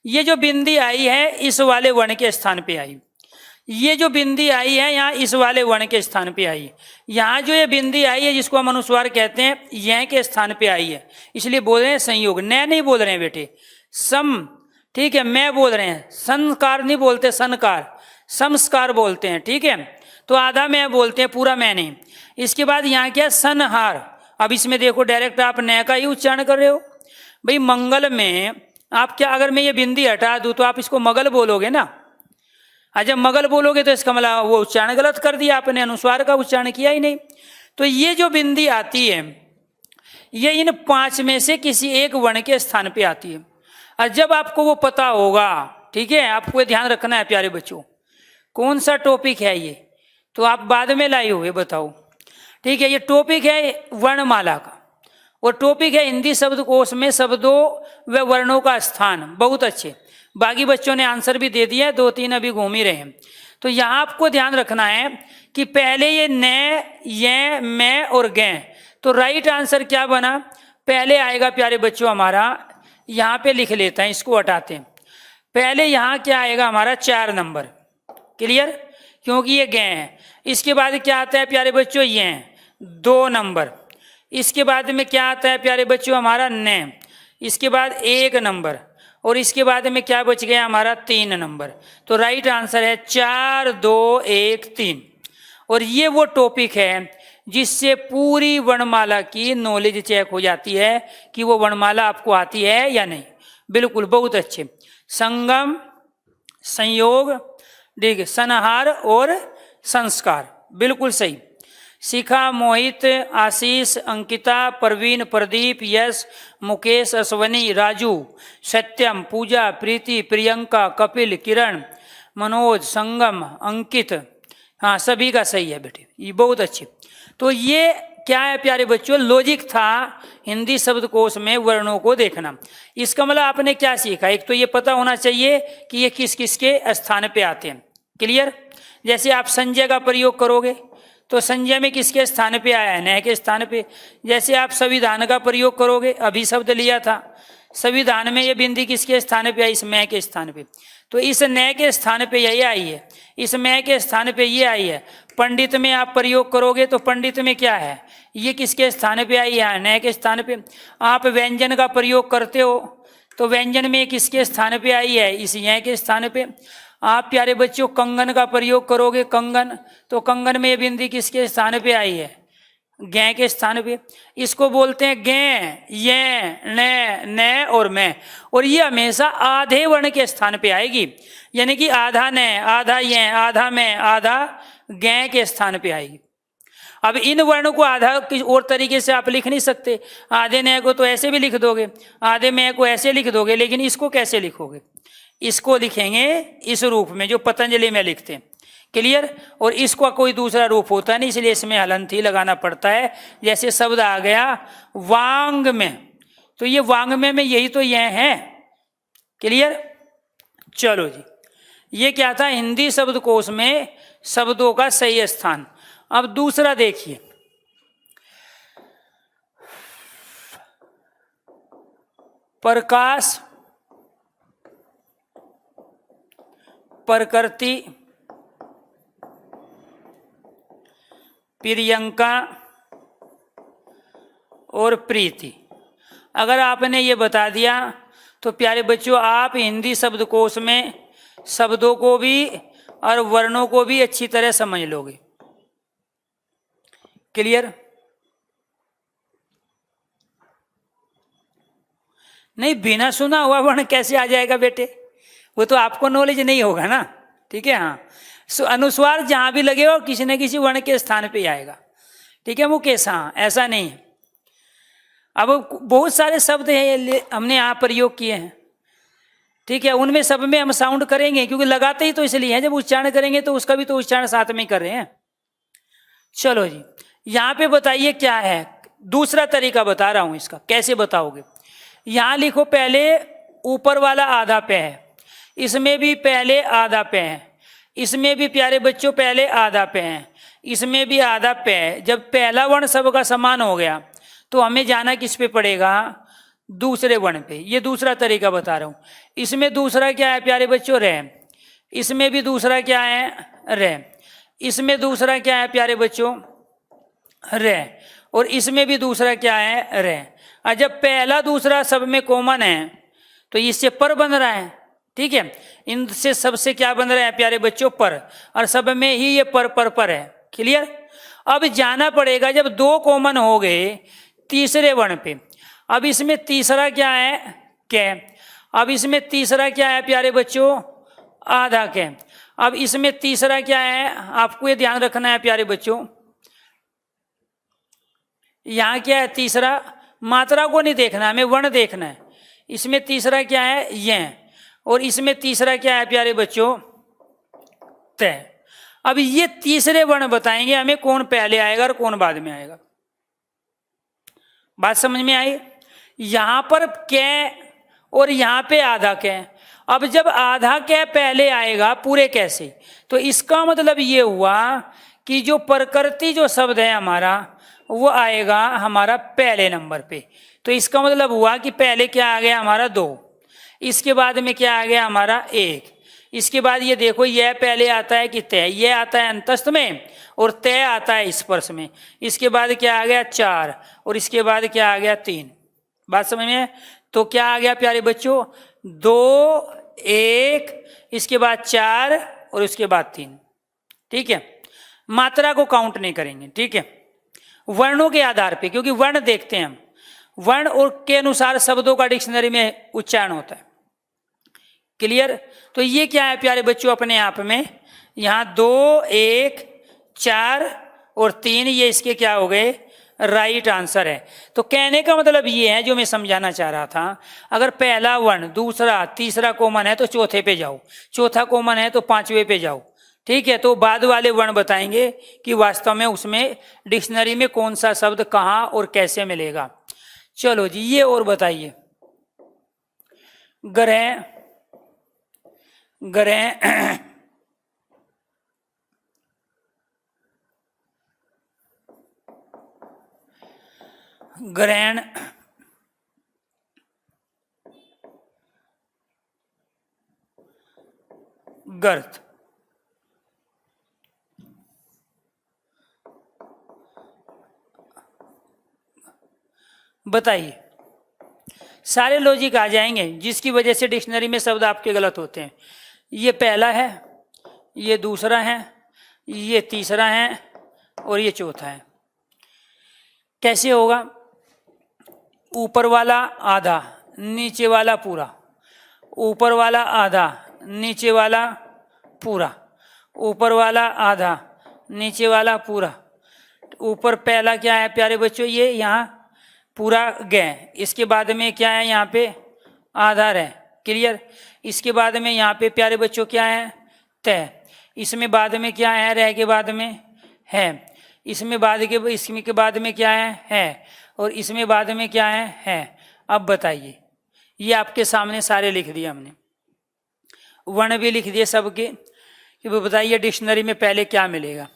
ये जो बिंदी आई है इस वाले वर्ण के स्थान पे आई। ये जो बिंदी आई है यहाँ इस वाले वर्ण के स्थान पे आई है। यहाँ जो ये बिंदी आई है जिसको हम अनुस्वार कहते हैं, यह के स्थान पे आई है, इसलिए बोल रहे हैं संयोग। न नहीं बोल रहे हैं बेटे, सम। ठीक है, मैं बोल रहे हैं, संस्कार नहीं बोलते, सनकार, संस्कार बोलते हैं। ठीक है, तो आधा मैं बोलते हैं, पूरा मैं नहीं। इसके बाद यहाँ क्या, सनहार। अब इसमें देखो डायरेक्ट आप न का ही उच्चारण कर रहे हो। भाई मंगल में आप क्या, अगर मैं ये बिंदी हटा दूं तो आप इसको मगल बोलोगे ना। जब मगल बोलोगे तो इसका मतलब वो उच्चारण गलत कर दिया आपने, अनुस्वार का उच्चारण किया ही नहीं। तो ये जो बिंदी आती है ये इन 5 में से किसी एक वर्ण के स्थान पे आती है। और जब आपको वो पता होगा, ठीक है, आपको ये ध्यान रखना है प्यारे बच्चों, कौन सा टॉपिक है ये तो आप बाद में लाए हुए बताओ। ठीक है, ये टॉपिक है वर्णमाला का और टॉपिक है हिंदी शब्दकोश में शब्दों व वर्णों का स्थान। बहुत अच्छे, बाकी बच्चों ने आंसर भी दे दिया, 2-3 अभी घूम ही रहे हैं। तो यहाँ आपको ध्यान रखना है कि पहले ये न, ये, मैं और गै, तो राइट आंसर क्या बना? पहले आएगा प्यारे बच्चों हमारा, यहाँ पे लिख लेते हैं, इसको हटाते हैं। पहले यहाँ क्या आएगा हमारा? 4 नंबर। क्लियर, क्योंकि ये गै है। इसके बाद क्या आता है प्यारे बच्चों? ये 2 नंबर। इसके बाद में क्या आता है प्यारे बच्चों? हमारा न। इसके बाद 1 नंबर और इसके बाद में क्या बच गया हमारा? 3 नंबर। तो राइट आंसर है 4, 2, 1, 3। और ये वो टॉपिक है जिससे पूरी वर्णमाला की नॉलेज चेक हो जाती है कि वो वर्णमाला आपको आती है या नहीं। बिल्कुल, बहुत अच्छे। संगम, संयोग, ठीक है, सनहार और संस्कार, बिल्कुल सही। शिखा, मोहित, आशीष, अंकिता, प्रवीण, प्रदीप, यश, मुकेश, अश्वनी, राजू, सत्यम, पूजा, प्रीति, प्रियंका, कपिल, किरण, मनोज, संगम, अंकित, हाँ सभी का सही है बेटे, ये बहुत अच्छे। तो ये क्या है प्यारे बच्चों? लॉजिक था हिंदी शब्दकोश में वर्णों को देखना। इसका मतलब आपने क्या सीखा? एक तो ये पता होना चाहिए कि ये किस किस के स्थान पे आते हैं। क्लियर, जैसे आप संजय का प्रयोग करोगे तो संजय में किसके स्थान पे आया है? न के स्थान पे। जैसे आप संविधान का प्रयोग करोगे, अभी शब्द लिया था, संविधान में ये बिंदी किसके स्थान पे आई? इस मैं के स्थान पे। तो इस न के स्थान पे यही आई है, इस मैं के स्थान पे ये आई है। पंडित में आप प्रयोग करोगे तो पंडित में क्या है? ये किसके स्थान पे आई है? न के स्थान पे। आप व्यंजन का प्रयोग करते हो तो व्यंजन में किसके स्थान पे आई है? इस य के स्थान पे। आप प्यारे बच्चों कंगन का प्रयोग करोगे, कंगन, तो कंगन में ये बिंदी किसके स्थान पे आई है? गै के स्थान पे। इसको बोलते हैं गै, ये, न और मैं, और ये हमेशा आधे वर्ण के स्थान पे आएगी, यानी कि आधा न, आधा ये, आधा मैं, आधा गै के स्थान पे आएगी। अब इन वर्ण को आधा किस और तरीके से आप लिख नहीं सकते। आधे न को तो ऐसे भी लिख दोगे, आधे मैं को ऐसे लिख दोगे, लेकिन इसको कैसे लिखोगे? इसको लिखेंगे इस रूप में जो पतंजलि में लिखते हैं। क्लियर, और इसका कोई दूसरा रूप होता नहीं, इसलिए इसमें हलंत ही लगाना पड़ता है। जैसे शब्द आ गया वांग में, तो ये वांग में यही तो यह है। क्लियर, चलो जी, ये क्या था? हिंदी शब्दकोश में शब्दों का सही स्थान। अब दूसरा देखिए, प्रकाश, प्रकृति, प्रियंका और प्रीति। अगर आपने ये बता दिया तो प्यारे बच्चों आप हिंदी शब्दकोश में शब्दों को भी और वर्णों को भी अच्छी तरह समझ लोगे। क्लियर, नहीं, बिना सुना हुआ वर्ण कैसे आ जाएगा बेटे, वो तो आपको नॉलेज नहीं होगा ना। ठीक है, हाँ, अनुस्वार जहां भी लगेगा किसी न किसी वर्ण के स्थान पे आएगा। ठीक है मुकेश, हाँ, ऐसा नहीं है। अब बहुत सारे शब्द हैं हमने यहाँ प्रयोग किए हैं। ठीक है, उनमें सब में हम साउंड करेंगे, क्योंकि लगाते ही तो इसलिए है, जब उच्चारण करेंगे तो उसका भी तो उच्चारण साथ में कर रहे हैं। चलो जी, यहाँ पे बताइए क्या है, दूसरा तरीका बता रहा हूं इसका, कैसे बताओगे। यहां लिखो, पहले ऊपर वाला आधा पे है, इसमें भी पहले आधा पे है, इसमें भी प्यारे बच्चों पहले आधा पे है, इसमें भी आधा पे है। जब पहला वर्ण सबका समान हो गया तो हमें जाना किस पे पड़ेगा, दूसरे वर्ण पे। ये दूसरा तरीका बता रहा हूं। इसमें दूसरा क्या है प्यारे बच्चों, रे। इसमें भी दूसरा क्या है, रे। इसमें दूसरा क्या है प्यारे बच्चों, रे। और इसमें भी दूसरा क्या है, रे। और जब पहला दूसरा सब में कॉमन है तो इससे पर बन रहा है। ठीक है, इनसे सबसे क्या बन रहा है प्यारे बच्चों, पर, और सब में ही ये पर है। क्लियर। अब जाना पड़ेगा, जब दो कॉमन हो गए तीसरे वर्ण पे। अब इसमें तीसरा क्या है, कै। अब इसमें तीसरा क्या है प्यारे बच्चों, आधा कै। अब इसमें तीसरा क्या है, आपको ये ध्यान रखना है प्यारे बच्चों, यहां क्या है तीसरा, मात्रा को नहीं देखना, हमें वर्ण देखना है। इसमें तीसरा क्या है, यह। और इसमें तीसरा क्या है प्यारे बच्चों, तय। अब ये तीसरे वर्ण बताएंगे हमें कौन पहले आएगा और कौन बाद में आएगा। बात समझ में आई। यहां पर कै और यहां पे आधा कै। अब जब आधा कै पहले आएगा पूरे कैसे, तो इसका मतलब ये हुआ कि जो प्रकृति जो शब्द है हमारा वो आएगा हमारा पहले नंबर पे। तो इसका मतलब हुआ कि पहले क्या आ गया हमारा, दो। इसके बाद में क्या आ गया हमारा, एक। इसके बाद ये देखो, यह पहले आता है कि तय, यह आता है अंतस्थ में और तय आता है स्पर्श में। इसके बाद क्या आ गया, चार। और इसके बाद क्या आ गया, तीन। बात समझ में। तो क्या आ गया प्यारे बच्चों, दो, एक, इसके बाद चार और उसके बाद तीन। ठीक है, मात्रा को काउंट नहीं करेंगे। ठीक है, वर्णों के आधार पे, क्योंकि वर्ण देखते हैं हम, वर्ण और के अनुसार शब्दों का डिक्शनरी में उच्चारण होता है। क्लियर। तो ये क्या है प्यारे बच्चों, अपने आप में यहां दो, एक, चार और तीन, ये इसके क्या हो गए, राइट आंसर है। तो कहने का मतलब ये है, जो मैं समझाना चाह रहा था, अगर पहला वर्ण, दूसरा, तीसरा कॉमन है तो चौथे पे जाओ, चौथा कॉमन है तो पांचवे पे जाओ। ठीक है, तो बाद वाले वर्ण बताएंगे कि वास्तव में उसमें डिक्शनरी में कौन सा शब्द कहाँ और कैसे मिलेगा। चलो जी, ये और बताइए, ग्रह, ग्रह, ग्रहण, गर्त। बताइए, सारे लॉजिक आ जाएंगे, जिसकी वजह से डिक्शनरी में शब्द आपके गलत होते हैं। ये पहला है, ये दूसरा है, ये तीसरा है और ये चौथा है। कैसे होगा, ऊपर वाला आधा, नीचे वाला पूरा, ऊपर वाला आधा, नीचे वाला पूरा, ऊपर वाला आधा, नीचे वाला पूरा। ऊपर पहला क्या है प्यारे बच्चों, ये यहाँ पूरा गए। इसके बाद में क्या है, यहाँ पे आधार है। क्लियर। इसके बाद में यहाँ पे प्यारे बच्चों क्या है, तय। इसमें बाद में क्या है, रह के बाद में है। इसमें बाद में क्या है। और इसमें बाद में क्या है। अब बताइए, ये आपके सामने सारे लिख दिए हमने, वर्ण भी लिख दिए सबके, कि वो बताइए डिक्शनरी में पहले क्या मिलेगा।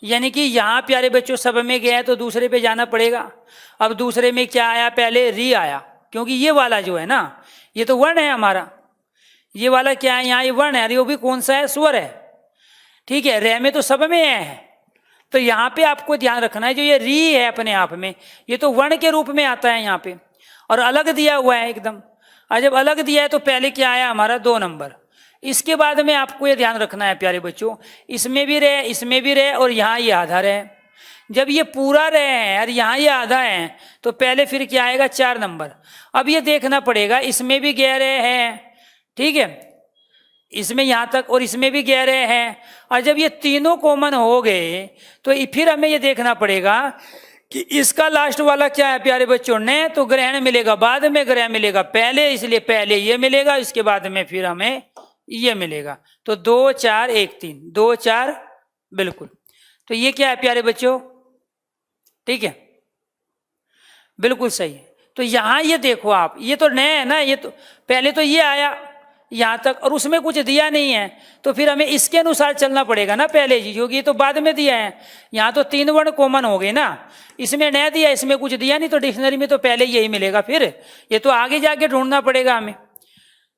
यानी कि यहाँ प्यारे बच्चों सब में गया है तो दूसरे पे जाना पड़ेगा। अब दूसरे में क्या आया, पहले री आया, क्योंकि ये वाला जो है ना, ये तो वर्ण है हमारा। ये वाला क्या है, यहाँ ये वर्ण है, वो भी कौन सा है, स्वर है। ठीक है, रे में तो सब में है, तो यहाँ पे आपको ध्यान रखना है, जो ये री है अपने आप में, ये तो वर्ण के रूप में आता है यहाँ पे, और अलग दिया हुआ है एकदम। और जब अलग दिया है तो पहले क्या आया हमारा, 2 नंबर। इसके बाद में आपको ये ध्यान रखना है प्यारे बच्चों, इसमें भी रहे, इसमें भी रहे, और यहाँ ये आधार है। जब ये पूरा रहे हैं और यहाँ ये आधा है तो पहले फिर क्या आएगा 4 नंबर। अब ये देखना पड़ेगा, इसमें भी गहरे हैं, ठीक है, इसमें यहाँ तक और इसमें भी गहरे हैं, और जब ये तीनों कॉमन हो गए तो फिर हमें ये देखना पड़ेगा कि इसका लास्ट वाला क्या है प्यारे बच्चों ने, तो ग्रहण मिलेगा बाद में, ग्रह मिलेगा पहले, इसलिए पहले ये मिलेगा, इसके बाद में फिर हमें ये मिलेगा। तो 2 4 1 3, 2 4 बिल्कुल। तो ये क्या है प्यारे बच्चों, ठीक है, बिल्कुल सही है। तो यहां ये देखो आप, ये तो नए है ना, ये तो पहले तो ये आया यहां तक और उसमें कुछ दिया नहीं है, तो फिर हमें इसके अनुसार चलना पड़ेगा ना पहले जी, क्योंकि ये तो बाद में दिया है। यहां तो 3 वर्ण कॉमन हो गए ना, इसमें नया दिया, इसमें कुछ दिया नहीं, तो डिक्शनरी में तो पहले यही मिलेगा, फिर ये तो आगे जाके ढूंढना पड़ेगा हमें।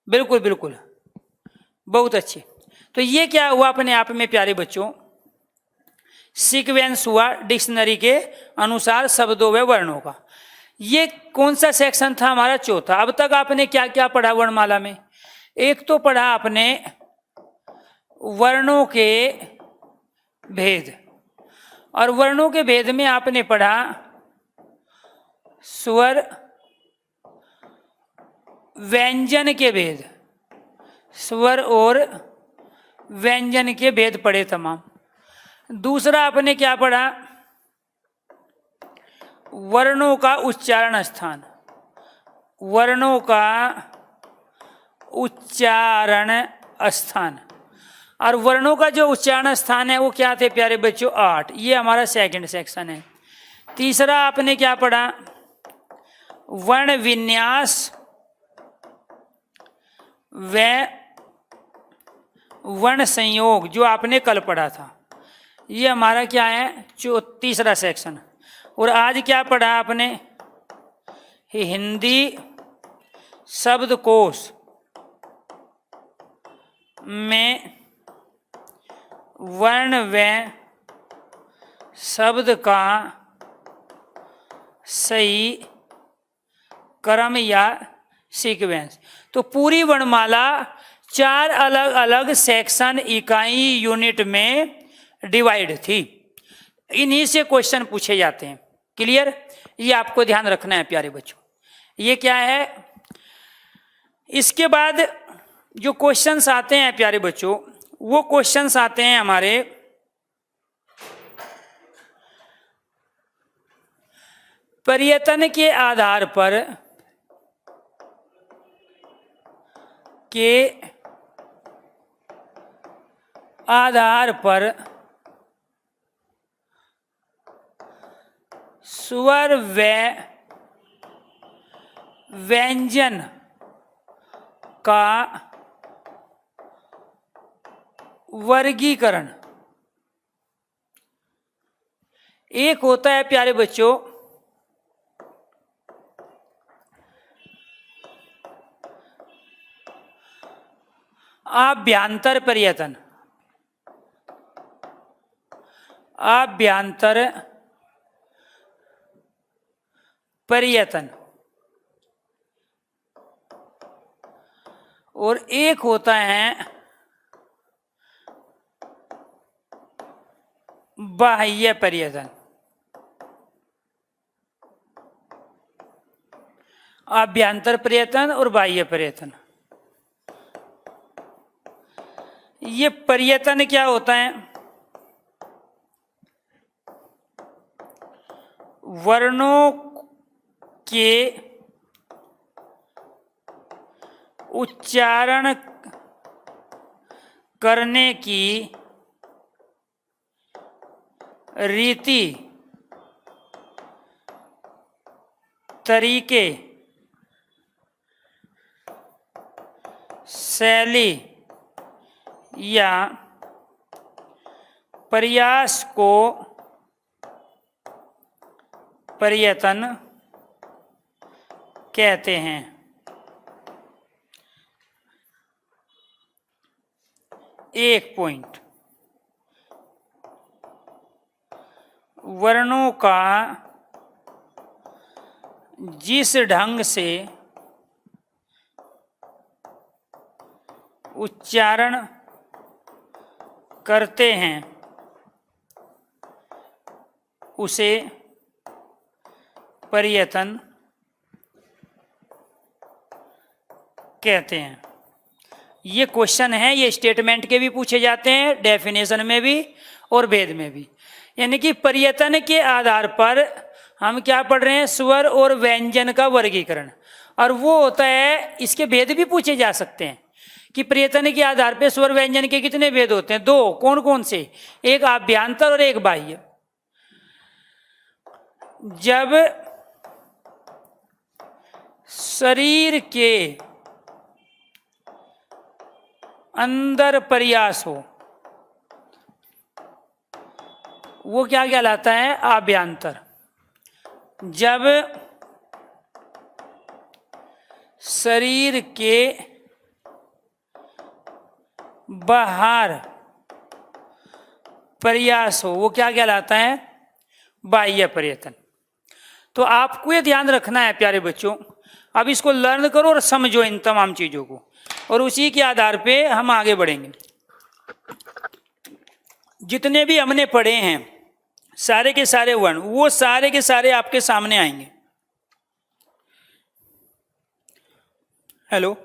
बिल्कुल बिल्कुल, बहुत अच्छे। तो ये क्या हुआ अपने आप में प्यारे बच्चों, सीक्वेंस हुआ डिक्शनरी के अनुसार शब्दों व वर्णों का। ये कौन सा सेक्शन था हमारा, चौथा। अब तक आपने क्या क्या पढ़ा वर्णमाला में, एक तो पढ़ा आपने वर्णों के भेद, और वर्णों के भेद में आपने पढ़ा स्वर व्यंजन के भेद, स्वर और व्यंजन के भेद पढ़े तमाम। दूसरा आपने क्या पढ़ा, वर्णों का उच्चारण स्थान, वर्णों का उच्चारण स्थान, और वर्णों का जो उच्चारण स्थान है वो क्या थे प्यारे बच्चों, 8। ये हमारा सेकंड सेक्शन है। तीसरा आपने क्या पढ़ा, वर्ण विन्यास व वर्ण संयोग, जो आपने कल पढ़ा था। ये हमारा क्या है, तीसरा सेक्शन। और आज क्या पढ़ा आपने, हिंदी शब्दकोश में वर्ण व शब्द का सही क्रम या सीक्वेंस। तो पूरी वर्णमाला 4 अलग अलग सेक्शन, इकाई, यूनिट में डिवाइड थी। इन्हीं से क्वेश्चन पूछे जाते हैं। क्लियर, ये आपको ध्यान रखना है प्यारे बच्चों। ये क्या है, इसके बाद जो क्वेश्चंस आते हैं प्यारे बच्चों, वो क्वेश्चंस आते हैं हमारे प्रयत्न के आधार पर, स्वर व व्यंजन का वर्गीकरण। एक होता है प्यारे बच्चों आभ्यंतर प्रयत्न, आभ्यंतर प्रयत्न, और एक होता है बाह्य प्रयत्न। आभ्यंतर प्रयत्न और बाह्य प्रयत्न। ये प्रयत्न क्या होता है, वर्णों के उच्चारण करने की रीति, तरीके, शैली या प्रयास को प्रयत्न कहते हैं। एक पॉइंट, वर्णों का जिस ढंग से उच्चारण करते हैं उसे पर्यतन कहते हैं। ये क्वेश्चन है, ये स्टेटमेंट के भी पूछे जाते हैं, डेफिनेशन में भी और भेद में भी। यानी कि पर्यतन के आधार पर हम क्या पढ़ रहे हैं, स्वर और व्यंजन का वर्गीकरण। और वो होता है, इसके भेद भी पूछे जा सकते हैं कि पर्यतन के आधार पर स्वर व्यंजन के कितने भेद होते हैं। दो, कौन कौन से, एक आभ्यंतर और एक बाह्य। जब शरीर के अंदर प्रयास हो, वो क्या कहलाता है, आभ्यंतर। जब शरीर के बाहर प्रयास हो, वो क्या कहलाता है, बाह्य पर्यतन। तो आपको ये ध्यान रखना है प्यारे बच्चों, अब इसको लर्न करो और समझो इन तमाम चीजों को, और उसी के आधार पे हम आगे बढ़ेंगे। जितने भी हमने पढ़े हैं सारे के सारे वर्ण, वो सारे के सारे आपके सामने आएंगे। हेलो।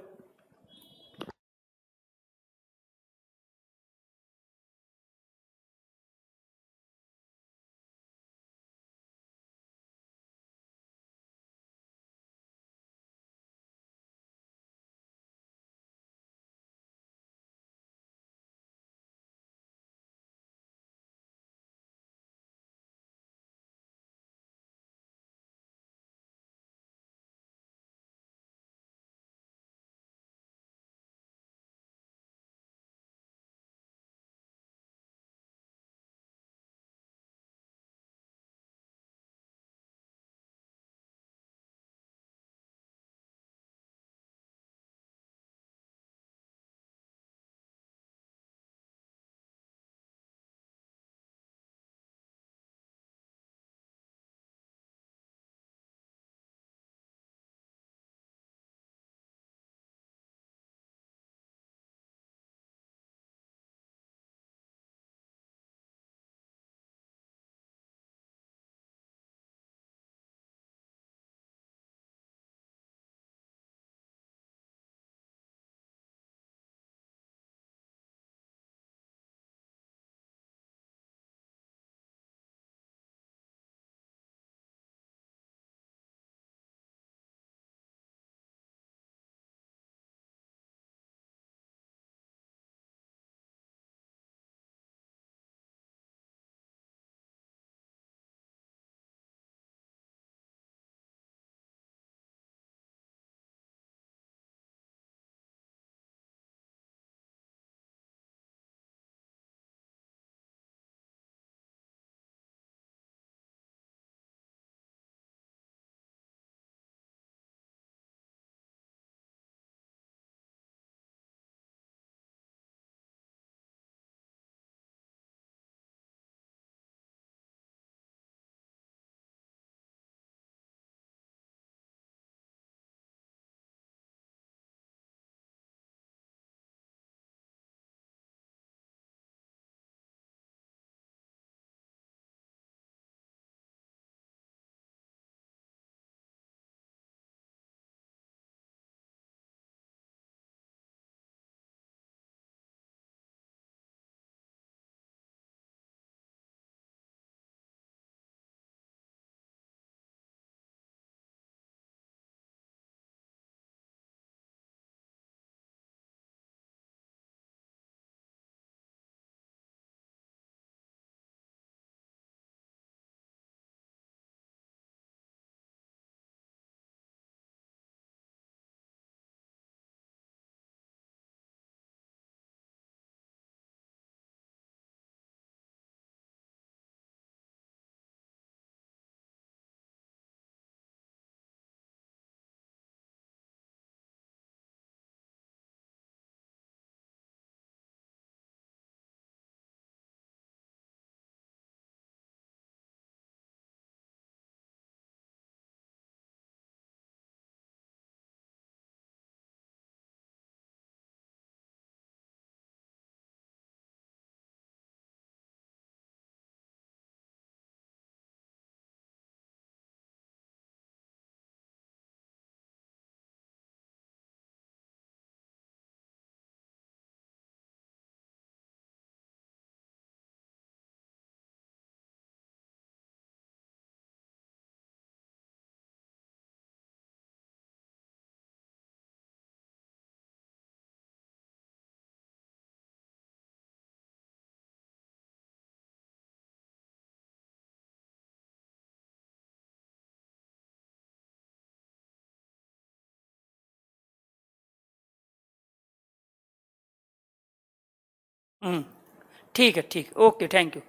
ठीक है, ठीक, ओके, थैंक यू।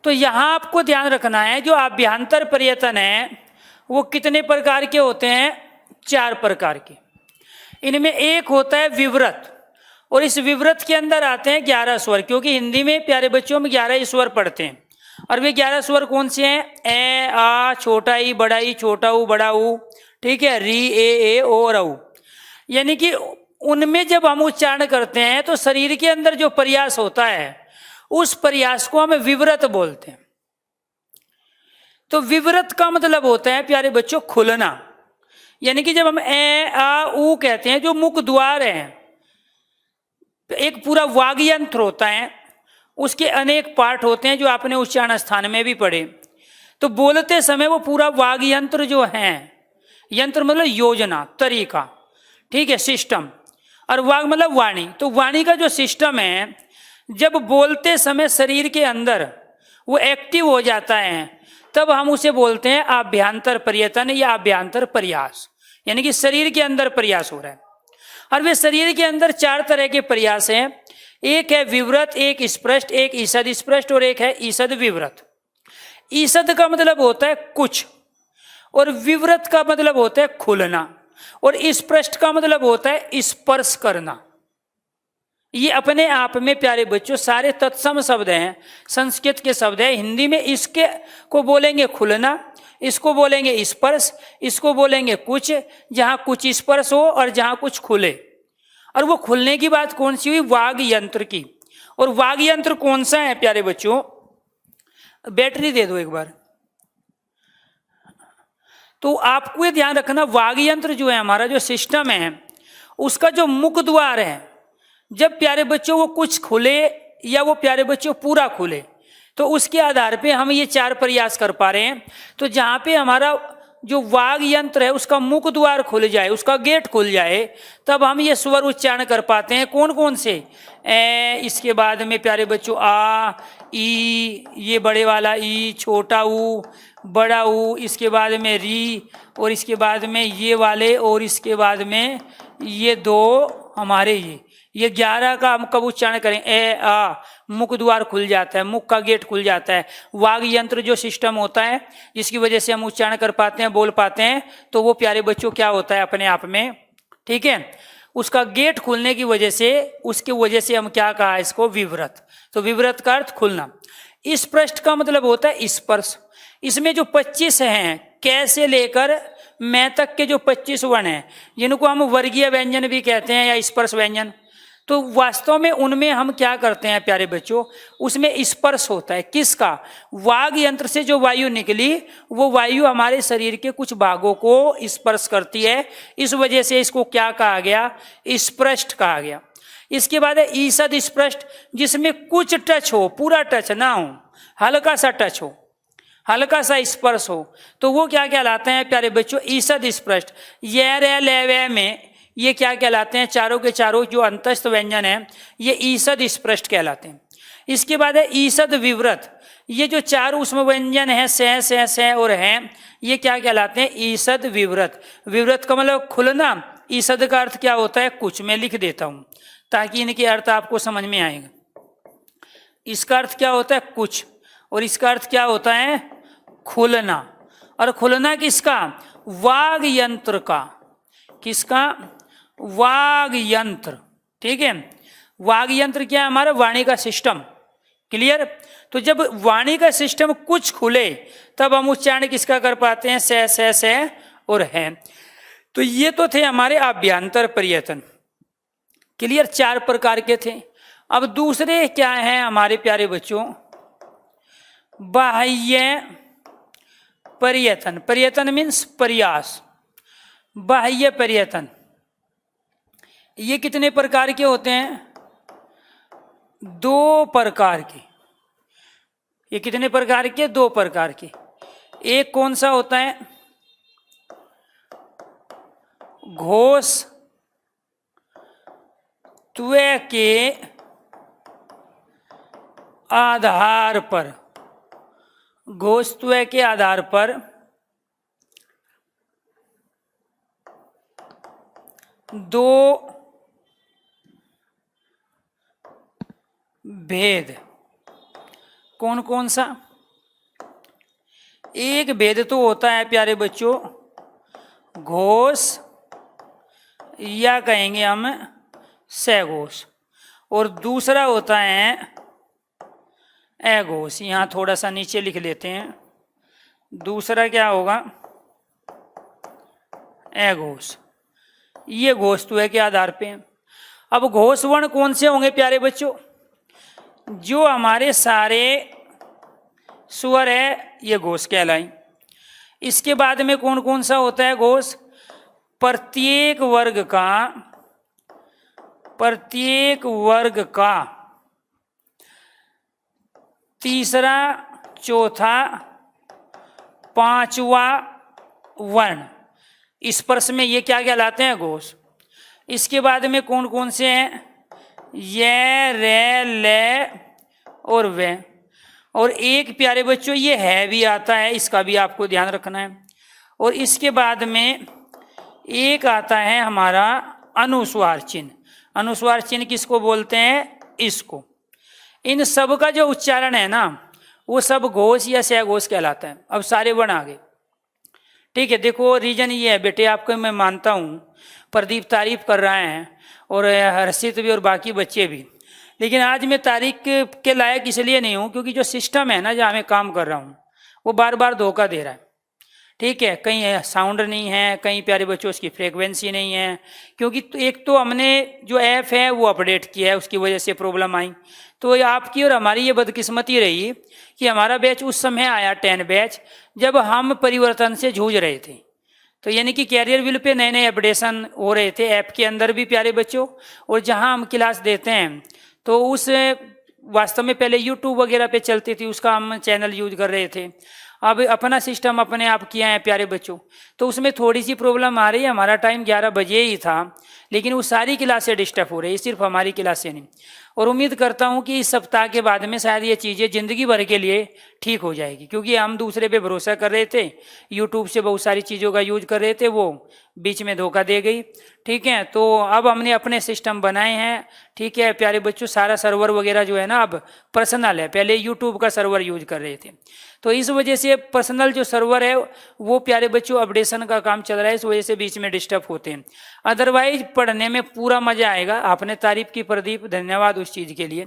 तो यहाँ आपको ध्यान रखना है, जो आभ्यंतर पर्यटन है वो कितने प्रकार के होते हैं? 4 प्रकार के। इनमें एक होता है विवृत, और इस विवृत के अंदर आते हैं 11 स्वर, क्योंकि हिंदी में प्यारे बच्चों में 11 स्वर पढ़ते हैं। और वे 11 स्वर कौन से हैं? ए, आ, छोटा ई, बड़ा ई, छोटा ऊ, बड़ा ऊ, ठीक है, री, ए, ओ और औ। यानी कि उनमें जब हम उच्चारण करते हैं तो शरीर के अंदर जो प्रयास होता है उस प्रयास को हम विवृत बोलते हैं। तो विवृत का मतलब होता है प्यारे बच्चों खुलना। यानी कि जब हम ए, आ, ऊ कहते हैं, जो मुख द्वार है, एक पूरा वाग यंत्र होता है, उसके अनेक पार्ट होते हैं जो आपने उच्चारण स्थान में भी पढ़े। तो बोलते समय वो पूरा वाग यंत्र जो है, यंत्र मतलब योजना, तरीका, ठीक है, सिस्टम, और वाग मतलब वाणी। तो वाणी का जो सिस्टम है, जब बोलते समय शरीर के अंदर वो एक्टिव हो जाता है, तब हम उसे बोलते हैं आभ्यंतर पर्यटन या आभ्यंतर प्रयास। यानी कि शरीर के अंदर प्रयास हो रहा है। और वे शरीर के अंदर 4 तरह के प्रयास हैं। एक है विवृत, एक स्पष्ट, एक ईषद स्पष्ट, और एक है ईषद विवृत। ईषद का मतलब होता है कुछ, और विवृत का मतलब होता है खुलना, और स्पष्ट का मतलब होता है स्पर्श करना। ये अपने आप में प्यारे बच्चों सारे तत्सम शब्द हैं, संस्कृत के शब्द हैं। हिंदी में इसके को बोलेंगे खुलना, इसको बोलेंगे स्पर्श, इसको बोलेंगे कुछ, जहां कुछ स्पर्श हो और जहां कुछ खुले। और वो खुलने की बात कौन सी हुई? वाग यंत्र की। और वाग यंत्र कौन सा है प्यारे बच्चों? बैटरी दे दो एक बार। तो आपको ये ध्यान रखना, वाग यंत्र जो है हमारा जो सिस्टम है, उसका जो मुख द्वार है, जब प्यारे बच्चों वो कुछ खुले या वो प्यारे बच्चों पूरा खुले, तो उसके आधार पे हम ये 4 प्रयास कर पा रहे हैं। तो जहाँ पे हमारा जो वाग यंत्र है उसका मुख द्वार खुल जाए, उसका गेट खुल जाए, तब हम ये स्वर उच्चारण कर पाते हैं। कौन कौन से? ए, इसके बाद में प्यारे बच्चों आ, ई, ये बड़े वाला ई, छोटा ऊ, बड़ा ऊ, इसके बाद में री, और इसके बाद में ये वाले, और इसके बाद में ये 2 हमारे ये 11 का हम कब उच्चारण करें? ए, आ, मुख द्वार खुल जाता है, मुख का गेट खुल जाता है। वाग यंत्र जो सिस्टम होता है जिसकी वजह से हम उच्चारण कर पाते हैं, बोल पाते हैं, तो वो प्यारे बच्चों क्या होता है अपने आप में, ठीक है, उसका गेट खुलने की वजह से, उसकी वजह से हम क्या कहा इसको? विवृत। तो विवृत का अर्थ खुलना। स्पष्ट का मतलब होता है स्पर्श। इसमें जो 25 हैं, कैसे लेकर मैं तक के जो 25 वर्ण हैं, जिनको हम वर्गीय व्यंजन भी कहते हैं या स्पर्श व्यंजन, तो वास्तव में उनमें हम क्या करते हैं प्यारे बच्चों? उसमें स्पर्श होता है। किसका? वाग यंत्र से जो वायु निकली, वो वायु हमारे शरीर के कुछ भागों को स्पर्श करती है। इस वजह से इसको क्या कहा गया? स्पष्ट कहा गया। इसके बाद है ईषद स्पष्ट, जिसमें कुछ टच हो, पूरा टच ना हो, हल्का सा टच हो, हल्का सा स्पर्श हो, तो वो क्या कहलाते हैं प्यारे बच्चों? ईषद स्पष्ट। ये रे ले वे में ये क्या कहलाते हैं? चारों के चारों जो अंतस्थ व्यंजन है ये ईषद स्पष्ट कहलाते हैं। इसके बाद है ईषद विवृत। ये जो 4 उसमें व्यंजन है, से और हैं, ये क्या कहलाते हैं? ईषद विवृत। विवृत का मतलब खुलना, ईषद का अर्थ क्या होता है? कुछ। मैं लिख देता हूं ताकि इनके अर्थ आपको समझ में आएगा। इसका अर्थ क्या होता है? कुछ। और इसका अर्थ क्या होता है? खुलना। और खुलना किसका? वाग यंत्र का। किसका? वाग यंत्र। ठीक है, वाग यंत्र क्या है? हमारा वाणी का सिस्टम। क्लियर? तो जब वाणी का सिस्टम कुछ खुले तब हम उच्चारण किसका कर पाते हैं? से और है। तो ये तो थे हमारे आभ्यंतर पर्यटन। क्लियर? 4 प्रकार के थे। अब दूसरे क्या हैं हमारे प्यारे बच्चों? बाह्य पर्यटन। पर्यटन मीन्स प्रयास। बाह्य पर्यटन ये कितने प्रकार के होते हैं? 2 प्रकार के। ये कितने प्रकार के? 2 प्रकार के। एक कौन सा होता है? घोष त्वय के आधार पर, घोष त्वय के आधार पर दो भेद कौन कौन सा? एक भेद तो होता है प्यारे बच्चों घोष या कहेंगे हम सघोष, और दूसरा होता है अघोष। यहाँ थोड़ा सा नीचे लिख लेते हैं, दूसरा क्या होगा? अघोष। ये घोषत्व के आधार पे। अब घोष वर्ण कौन से होंगे प्यारे बच्चों? जो हमारे सारे स्वर है ये घोष कहलाए। इसके बाद में कौन कौन सा होता है घोष? प्रत्येक वर्ग का तीसरा चौथा पांचवा वर्ण, इस प्रश्न में ये क्या कहलाते हैं? घोष। इसके बाद में कौन कौन से हैं? ये, रे, ले और वे। और एक प्यारे बच्चों ये है भी आता है, इसका भी आपको ध्यान रखना है। और इसके बाद में एक आता है हमारा अनुस्वार चिन्ह। अनुस्वार चिन्ह किसको बोलते हैं? इसको। इन सब का जो उच्चारण है ना वो सब घोष या सघोष कहलाता है। अब सारे वर्ण आ गए, ठीक है। देखो रीजन ये है बेटे, आपको मैं मानता हूँ प्रदीप तारीफ कर रहे हैं और हर्षित भी और बाकी बच्चे भी, लेकिन आज मैं तारीफ के लायक इसलिए नहीं हूँ क्योंकि जो सिस्टम है ना जहाँ मैं काम कर रहा हूँ वो बार बार धोखा दे रहा है, ठीक है। कहीं साउंड नहीं है, कहीं प्यारे बच्चों उसकी फ्रीक्वेंसी नहीं है, क्योंकि एक तो हमने जो ऐप है वो अपडेट किया है, उसकी वजह से प्रॉब्लम आई। तो ये आपकी और हमारी ये बदकिस्मती रही कि हमारा बैच उस समय आया 10 बैच जब हम परिवर्तन से जूझ रहे थे। तो यानी कि कैरियर व्हील पे नए नए अपडेशन हो रहे थे ऐप के अंदर भी प्यारे बच्चों, और जहाँ हम क्लास देते हैं तो उस वास्तव में पहले यूट्यूब वगैरह पे चलती थी, उसका हम चैनल यूज कर रहे थे। अब अपना सिस्टम अपने आप किया है प्यारे बच्चों, तो उसमें थोड़ी सी प्रॉब्लम आ रही है। हमारा टाइम 11 बजे ही था, लेकिन वो सारी क्लासें डिस्टर्ब हो रही है, सिर्फ हमारी क्लासें नहीं। और उम्मीद करता हूँ कि इस सप्ताह के बाद में शायद ये चीज़ें ज़िंदगी भर के लिए ठीक हो जाएगी, क्योंकि हम दूसरे पे भरोसा कर रहे थे, यूट्यूब से बहुत सारी चीज़ों का यूज कर रहे थे, वो बीच में धोखा दे गई, ठीक है। तो अब हमने अपने सिस्टम बनाए हैं, ठीक है प्यारे बच्चों। सारा सर्वर वगैरह जो है ना अब पर्सनल है, पहले यूट्यूब का सर्वर यूज कर रहे थे, तो इस वजह से पर्सनल जो सर्वर है वो प्यारे बच्चों अपडेशन का काम चल रहा है, इस वजह से बीच में डिस्टर्ब होते हैं। अदरवाइज पढ़ने में पूरा मजा आएगा। आपने तारीफ की प्रदीप, धन्यवाद उस चीज़ के लिए,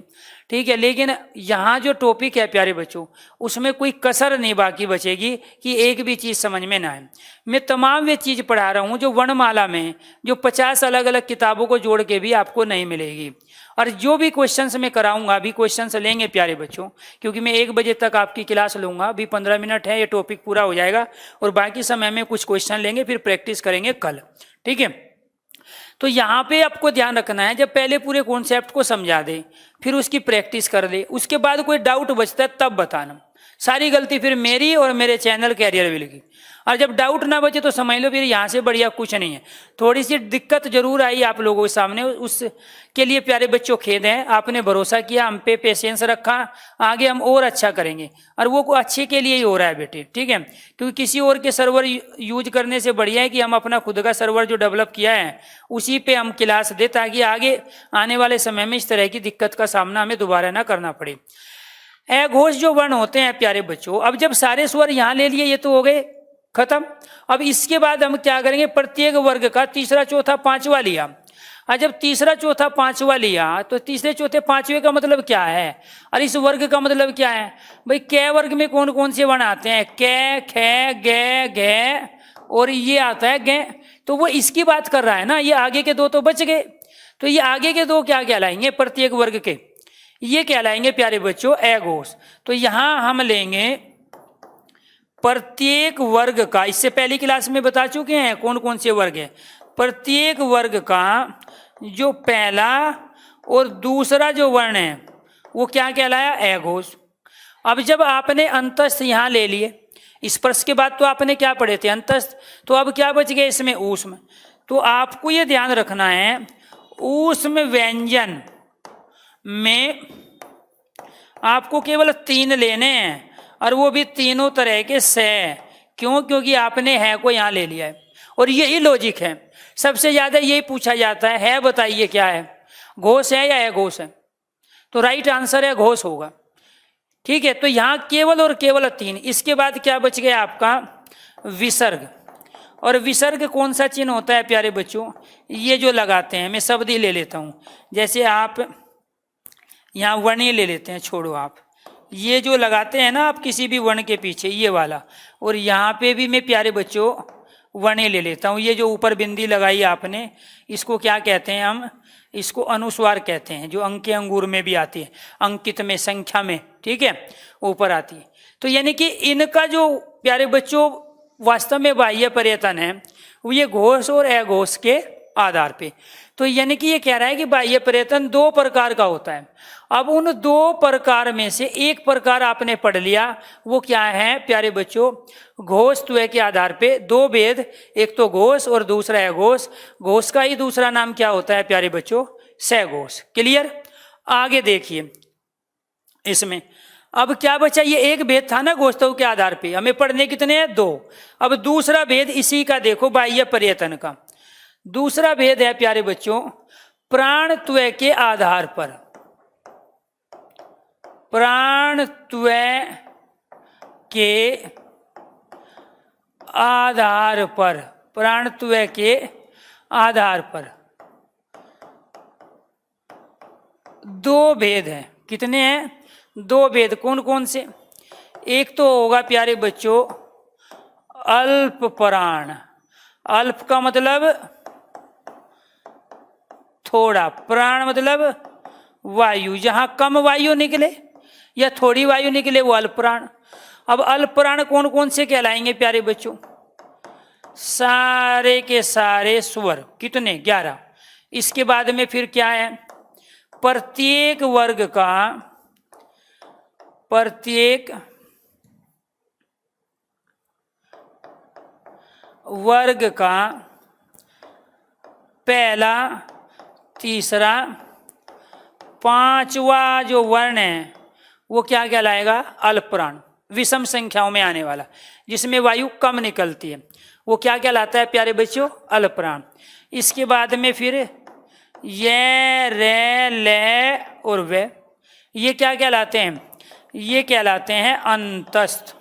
ठीक है। लेकिन यहाँ जो टॉपिक है प्यारे बच्चों उसमें कोई कसर नहीं बाकी बचेगी कि एक भी चीज़ समझ में ना आए। मैं तमाम वे चीज़ पढ़ा रहा हूँ जो वर्णमाला में जो 50 अलग अलग किताबों को जोड़ के भी आपको नहीं मिलेगी। और जो भी क्वेश्चंस मैं कराऊंगा, अभी क्वेश्चंस लेंगे प्यारे बच्चों, क्योंकि मैं 1 बजे तक आपकी क्लास लूंगा, अभी 15 मिनट है, ये टॉपिक पूरा हो जाएगा और बाकी समय में कुछ क्वेश्चन लेंगे, फिर प्रैक्टिस करेंगे कल, ठीक है। तो यहाँ पे आपको ध्यान रखना है, जब पहले पूरे कॉन्सेप्ट को समझा दे फिर उसकी प्रैक्टिस कर दे, उसके बाद कोई डाउट बचता है तब बताना। सारी गलती फिर मेरी और मेरे चैनल कैरियर व्हील की। और जब डाउट ना बचे तो समझ लो फिर यहाँ से बढ़िया कुछ नहीं है। थोड़ी सी दिक्कत जरूर आई आप लोगों के सामने, उसके लिए प्यारे बच्चों खेद है। आपने भरोसा किया, हम पे पेशेंस रखा, आगे हम और अच्छा करेंगे, और वो अच्छे के लिए ही हो रहा है बेटे, ठीक है। क्योंकि किसी और के सर्वर यूज करने से बढ़िया है कि हम अपना खुद का सर्वर जो डेवलप किया है उसी पे हम क्लास दे, ताकि आगे आने वाले समय में इस तरह की दिक्कत का सामना हमें दोबारा ना करना पड़े। अघोष जो वर्ण होते हैं प्यारे बच्चों, अब जब सारे स्वर यहाँ ले लिए, ये तो हो गए खत्म। अब इसके बाद हम क्या करेंगे? प्रत्येक वर्ग का तीसरा चौथा पांचवा लिया। और जब तीसरा चौथा पांचवा लिया तो तीसरे चौथे पांचवे का मतलब क्या है, और इस वर्ग का मतलब क्या है? भाई कै वर्ग में कौन कौन से वर्ण आते हैं? कै, खे, गे, घे और ये आता है गे। तो वो इसकी बात कर रहा है ना, ये आगे के 2 तो बच गए। तो ये आगे के 2 क्या कहलाएंगे? प्रत्येक वर्ग के ये कहलाएंगे प्यारे बच्चों अघोष। तो यहां हम लेंगे प्रत्येक वर्ग का, इससे पहली क्लास में बता चुके हैं कौन कौन से वर्ग है। प्रत्येक वर्ग का जो पहला और दूसरा जो वर्ण है वो क्या कहलाया? अघोष। अब जब आपने अंतस्थ यहां ले लिए, स्पर्श के बाद तो आपने क्या पढ़े थे? अंतस्थ। तो अब क्या बच गए इसमें? ऊष्म। तो आपको ये ध्यान रखना है, ऊष्म व्यंजन में आपको केवल 3 लेने हैं, और वो भी तीनों तरह के से। क्यों? क्योंकि आपने है को यहाँ ले लिया है, और यही लॉजिक है। सबसे ज्यादा यही पूछा जाता है बताइए क्या है, घोष है या अघोष है? तो राइट आंसर है घोष होगा। ठीक है, तो यहाँ केवल और केवल 3। इसके बाद क्या बच गया आपका विसर्ग। और विसर्ग कौन सा चिन्ह होता है प्यारे बच्चों, ये जो लगाते हैं, मैं शब्द ही ले लेता हूँ। जैसे आप यहाँ वर्ण ही ले लेते हैं, छोड़ो आप, ये जो लगाते हैं ना आप किसी भी वर्ण के पीछे, ये वाला, और यहाँ पे भी मैं प्यारे बच्चों वर्ण ही ले लेता हूँ। ये जो ऊपर बिंदी लगाई आपने, इसको क्या कहते हैं हम, इसको अनुस्वार कहते हैं, जो अंक के अंगूर में भी आती है, अंकित में, संख्या में, ठीक है, ऊपर आती है। तो यानी कि इनका जो प्यारे बच्चों वास्तव में बाह्य पर्यटन है, वो ये घोष और अघोष के आधार पे। तो यानी कि ये कह रहा है कि बाह्य पर्यटन 2 प्रकार का होता है। अब उन 2 प्रकार में से एक प्रकार आपने पढ़ लिया, वो क्या है प्यारे बच्चों, घोष त्वय के आधार पे 2 भेद, एक तो घोष और दूसरा अघोष। घोष का ही दूसरा नाम क्या होता है प्यारे बच्चों, सघोष। क्लियर। आगे देखिए इसमें अब क्या बचा, ये एक भेद था ना घोषत्व के आधार पे, हमें पढ़ने कितने हैं 2। अब दूसरा भेद इसी का देखो, बाह्य पर्यटन का दूसरा भेद है प्यारे बच्चों प्राणत्वय के आधार पर। प्राणत्वय के आधार पर, प्राणत्वय के आधार पर 2 भेद हैं। कितने हैं, 2 भेद। कौन कौन से, एक तो होगा प्यारे बच्चों अल्प प्राण। अल्प का मतलब थोड़ा, प्राण मतलब वायु, जहां कम वायु निकले या थोड़ी वायु निकले वो अल्प प्राण। अब अल्प प्राण कौन कौन से कहलाएंगे प्यारे बच्चों, सारे के सारे स्वर। कितने, 11। इसके बाद में फिर क्या है, प्रत्येक वर्ग का, प्रत्येक वर्ग का पहला, तीसरा, 5वां जो वर्ण है वो क्या कहलाएगा, अल्प प्राण। विषम संख्याओं में आने वाला, जिसमें वायु कम निकलती है, वो क्या कहलाता है प्यारे बच्चों, अल्प प्राण। इसके बाद में फिर ये, रे, ले और वे, ये क्या कहलाते हैं, ये कहलाते हैं अंतस्थ।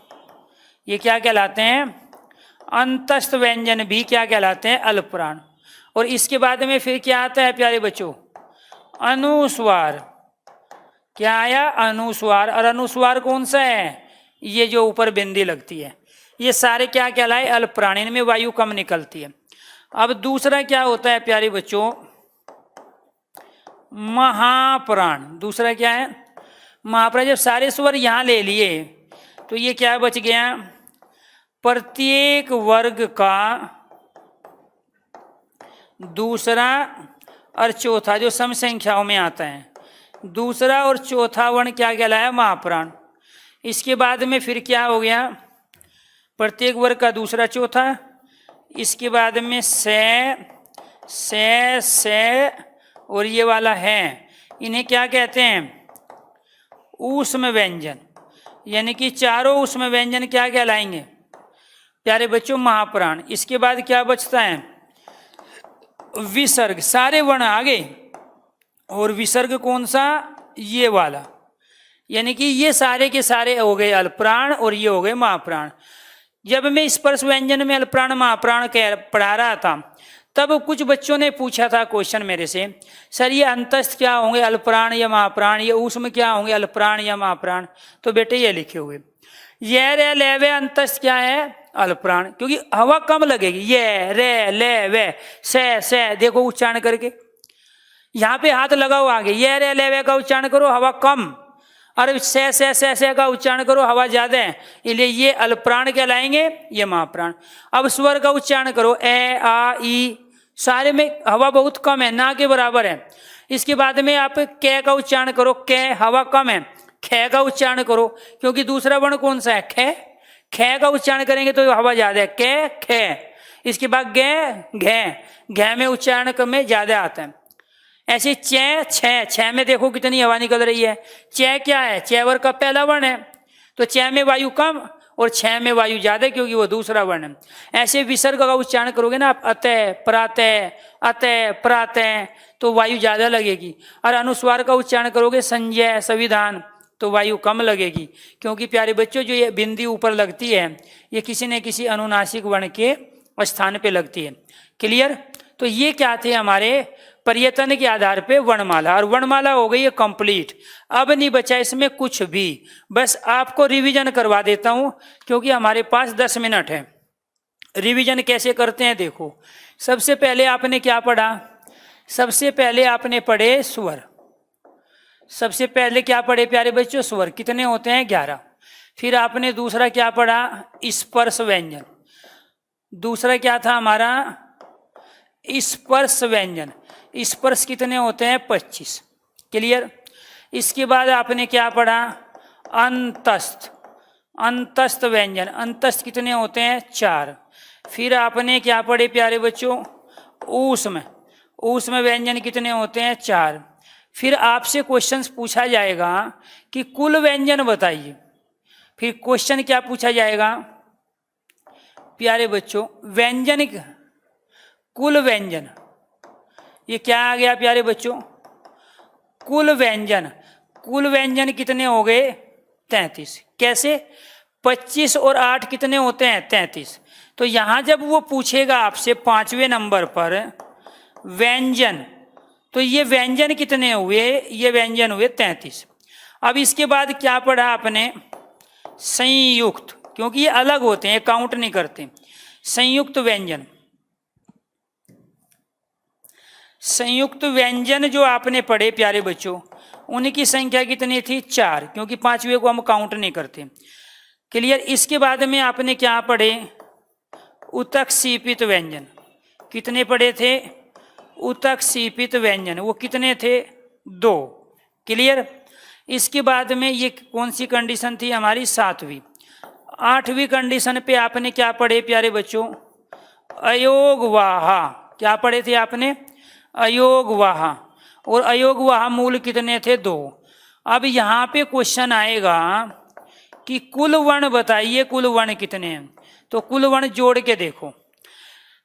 ये क्या कहलाते हैं, अंतस्थ व्यंजन भी क्या कहलाते हैं, अल्प प्राण। और इसके बाद में फिर क्या आता है प्यारे बच्चों, अनुस्वार। क्या आया, अनुस्वार। और अनुस्वार कौन सा है, ये जो ऊपर बिंदी लगती है, ये सारे क्या कहलाए, अल्प प्राण, इनमें वायु कम निकलती है। अब दूसरा क्या होता है प्यारे बच्चों, महाप्राण। दूसरा क्या है, महाप्राण। जब सारे स्वर यहां ले लिए तो ये क्या बच गया, प्रत्येक वर्ग का दूसरा और चौथा, जो सम संख्याओं में आता है, दूसरा और चौथा वर्ण क्या कहलाया, महाप्राण। इसके बाद में फिर क्या हो गया, प्रत्येक वर्ग का दूसरा, चौथा। इसके बाद में से और ये वाला है, इन्हें क्या कहते हैं, ऊष्म व्यंजन। यानी कि चारों ऊष्म व्यंजन क्या कहलाएंगे प्यारे बच्चों, महाप्राण। इसके बाद क्या बचता है, विसर्ग। सारे वर्ण आ गए, और विसर्ग कौन सा, ये वाला। यानी कि ये सारे के सारे हो गए अल्पप्राण और ये हो गए महाप्राण। जब मैं स्पर्श व्यंजन में अल्पप्राण महाप्राण पढ़ा रहा था, तब कुछ बच्चों ने पूछा था क्वेश्चन मेरे से, सर ये अंतस्थ क्या होंगे, अल्पप्राण या महाप्राण, ये ऊष्म क्या होंगे, अल्पप्राण या महाप्राण। तो बेटे ये लिखे हुए, ये रे ले वे अंतस्थ क्या है, अल्पप्राण, क्योंकि हवा कम लगेगी। ये रे ले वे से देखो उच्चारण करके, यहाँ पे हाथ लगाओ आगे, ये रे ले वे का उच्चारण करो, हवा कम, और से का उच्चारण करो, हवा ज्यादा है, इसलिए ये अल्पप्राण कहलाएंगे, ये महाप्राण। अब स्वर का उच्चारण करो, ए आ ई, सारे में हवा बहुत कम है, ना के बराबर है। इसके बाद में आप कै का उच्चारण करो, कै हवा कम है, खे का उच्चारण करो, क्योंकि दूसरा वर्ण कौन सा है, खे। खे का उच्चारण करेंगे तो हवा ज्यादा है, कै खे। इसके बाद गे घे, घे में उच्चारण में ज्यादा आता है। ऐसे छह में देखो कितनी हवा निकल रही है। च क्या है, चैवर का पहला वर्ण है, तो च में वायु कम और 6 में वायु ज्यादा क्योंकि वो दूसरा वर्ण है। ऐसे विसर्ग का उच्चारण करोगे ना आप, अतः प्रातः, अतः प्रातः, तो वायु ज्यादा लगेगी। और अनुस्वार का उच्चारण करोगे संजय, संविधान, तो वायु कम लगेगी। क्योंकि प्यारे बच्चों जो ये बिंदी ऊपर लगती है ये किसी न किसी अनुनासिक वर्ण के स्थान पे लगती है। क्लियर? तो ये क्या थे हमारे पर्यटन के आधार पे वर्णमाला, और वर्णमाला हो गई है कंप्लीट। अब नहीं बचा इसमें कुछ भी, बस आपको रिवीजन करवा देता हूं क्योंकि हमारे पास 10 मिनट है। रिवीजन कैसे करते हैं देखो। सबसे पहले आपने क्या पढ़ा? सबसे पहले आपने पढ़े स्वर। सबसे पहले क्या पढ़े प्यारे बच्चों? स्वर। कितने होते हैं? 11। फिर आपने दूसरा क्या पढ़ा? स्पर्श व्यंजन। दूसरा क्या था हमारा? स्पर्श व्यंजन। स्पर्श कितने होते हैं? 25। क्लियर? इसके बाद आपने क्या पढ़ा? अंतस्थ। अंतस्थ व्यंजन। अंतस्थ कितने होते हैं? 4। फिर आपने क्या पढ़े प्यारे बच्चों? ऊष्म। ऊष्म व्यंजन कितने होते हैं? 4। फिर आपसे क्वेश्चंस पूछा जाएगा कि कुल व्यंजन बताइए। फिर क्वेश्चन क्या पूछा जाएगा प्यारे बच्चों? व्यंजन, कुल व्यंजन। ये क्या आ गया प्यारे बच्चों? कुल व्यंजन। कुल व्यंजन कितने हो गए? 33। कैसे? 25 और 8 कितने होते हैं? 33। तो यहां जब वो पूछेगा आपसे 5वें नंबर पर व्यंजन, तो ये व्यंजन कितने हुए? ये व्यंजन हुए 33। अब इसके बाद क्या पढ़ा आपने? संयुक्त, क्योंकि ये अलग होते हैं, काउंट नहीं करते। संयुक्त व्यंजन। संयुक्त व्यंजन जो आपने पढ़े प्यारे बच्चों, उनकी संख्या कितनी थी? 4, क्योंकि 5वें को हम काउंट नहीं करते। क्लियर? इसके बाद में आपने क्या पढ़े? उतक सीपित व्यंजन। कितने पढ़े थे? उतक सीपित व्यंजन। वो कितने थे? 2। क्लियर? इसके बाद में ये कौन सी कंडीशन थी हमारी? 7वीं। 8वीं कंडीशन पे आपने क्या पढ़े प्यारे बच्चों? अयोगवाहा। क्या पढ़े थे आपने? अयोगवाहा। और अयोगवाहा मूल कितने थे? 2। अब यहाँ पे क्वेश्चन आएगा कि कुल वर्ण बताइए, कुल वर्ण कितने हैं? तो कुल वर्ण जोड़ के देखो।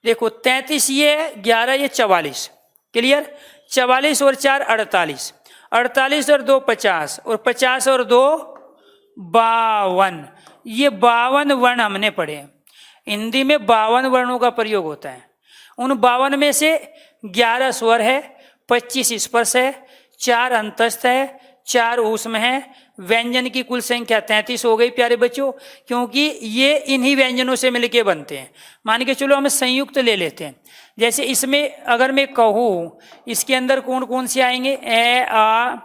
देखो 33 ये 11 ये 44। क्लियर? 44 और 4 48। 48 और 2 50, और 50 और 2 52। ये 52 वर्ण हमने पढ़े। हिंदी में 52 वर्णों का प्रयोग होता है। उन 52 में से 11 स्वर है, 25 स्पर्श है, 4 अंतस्थ है, 4 ऊष्म है। व्यंजन की कुल संख्या 33 हो गई प्यारे बच्चों, क्योंकि ये इन्हीं व्यंजनों से मिलके बनते हैं। मान के चलो हम संयुक्त ले लेते हैं। जैसे इसमें अगर मैं कहूँ इसके अंदर कौन कौन से आएंगे? ए, आ,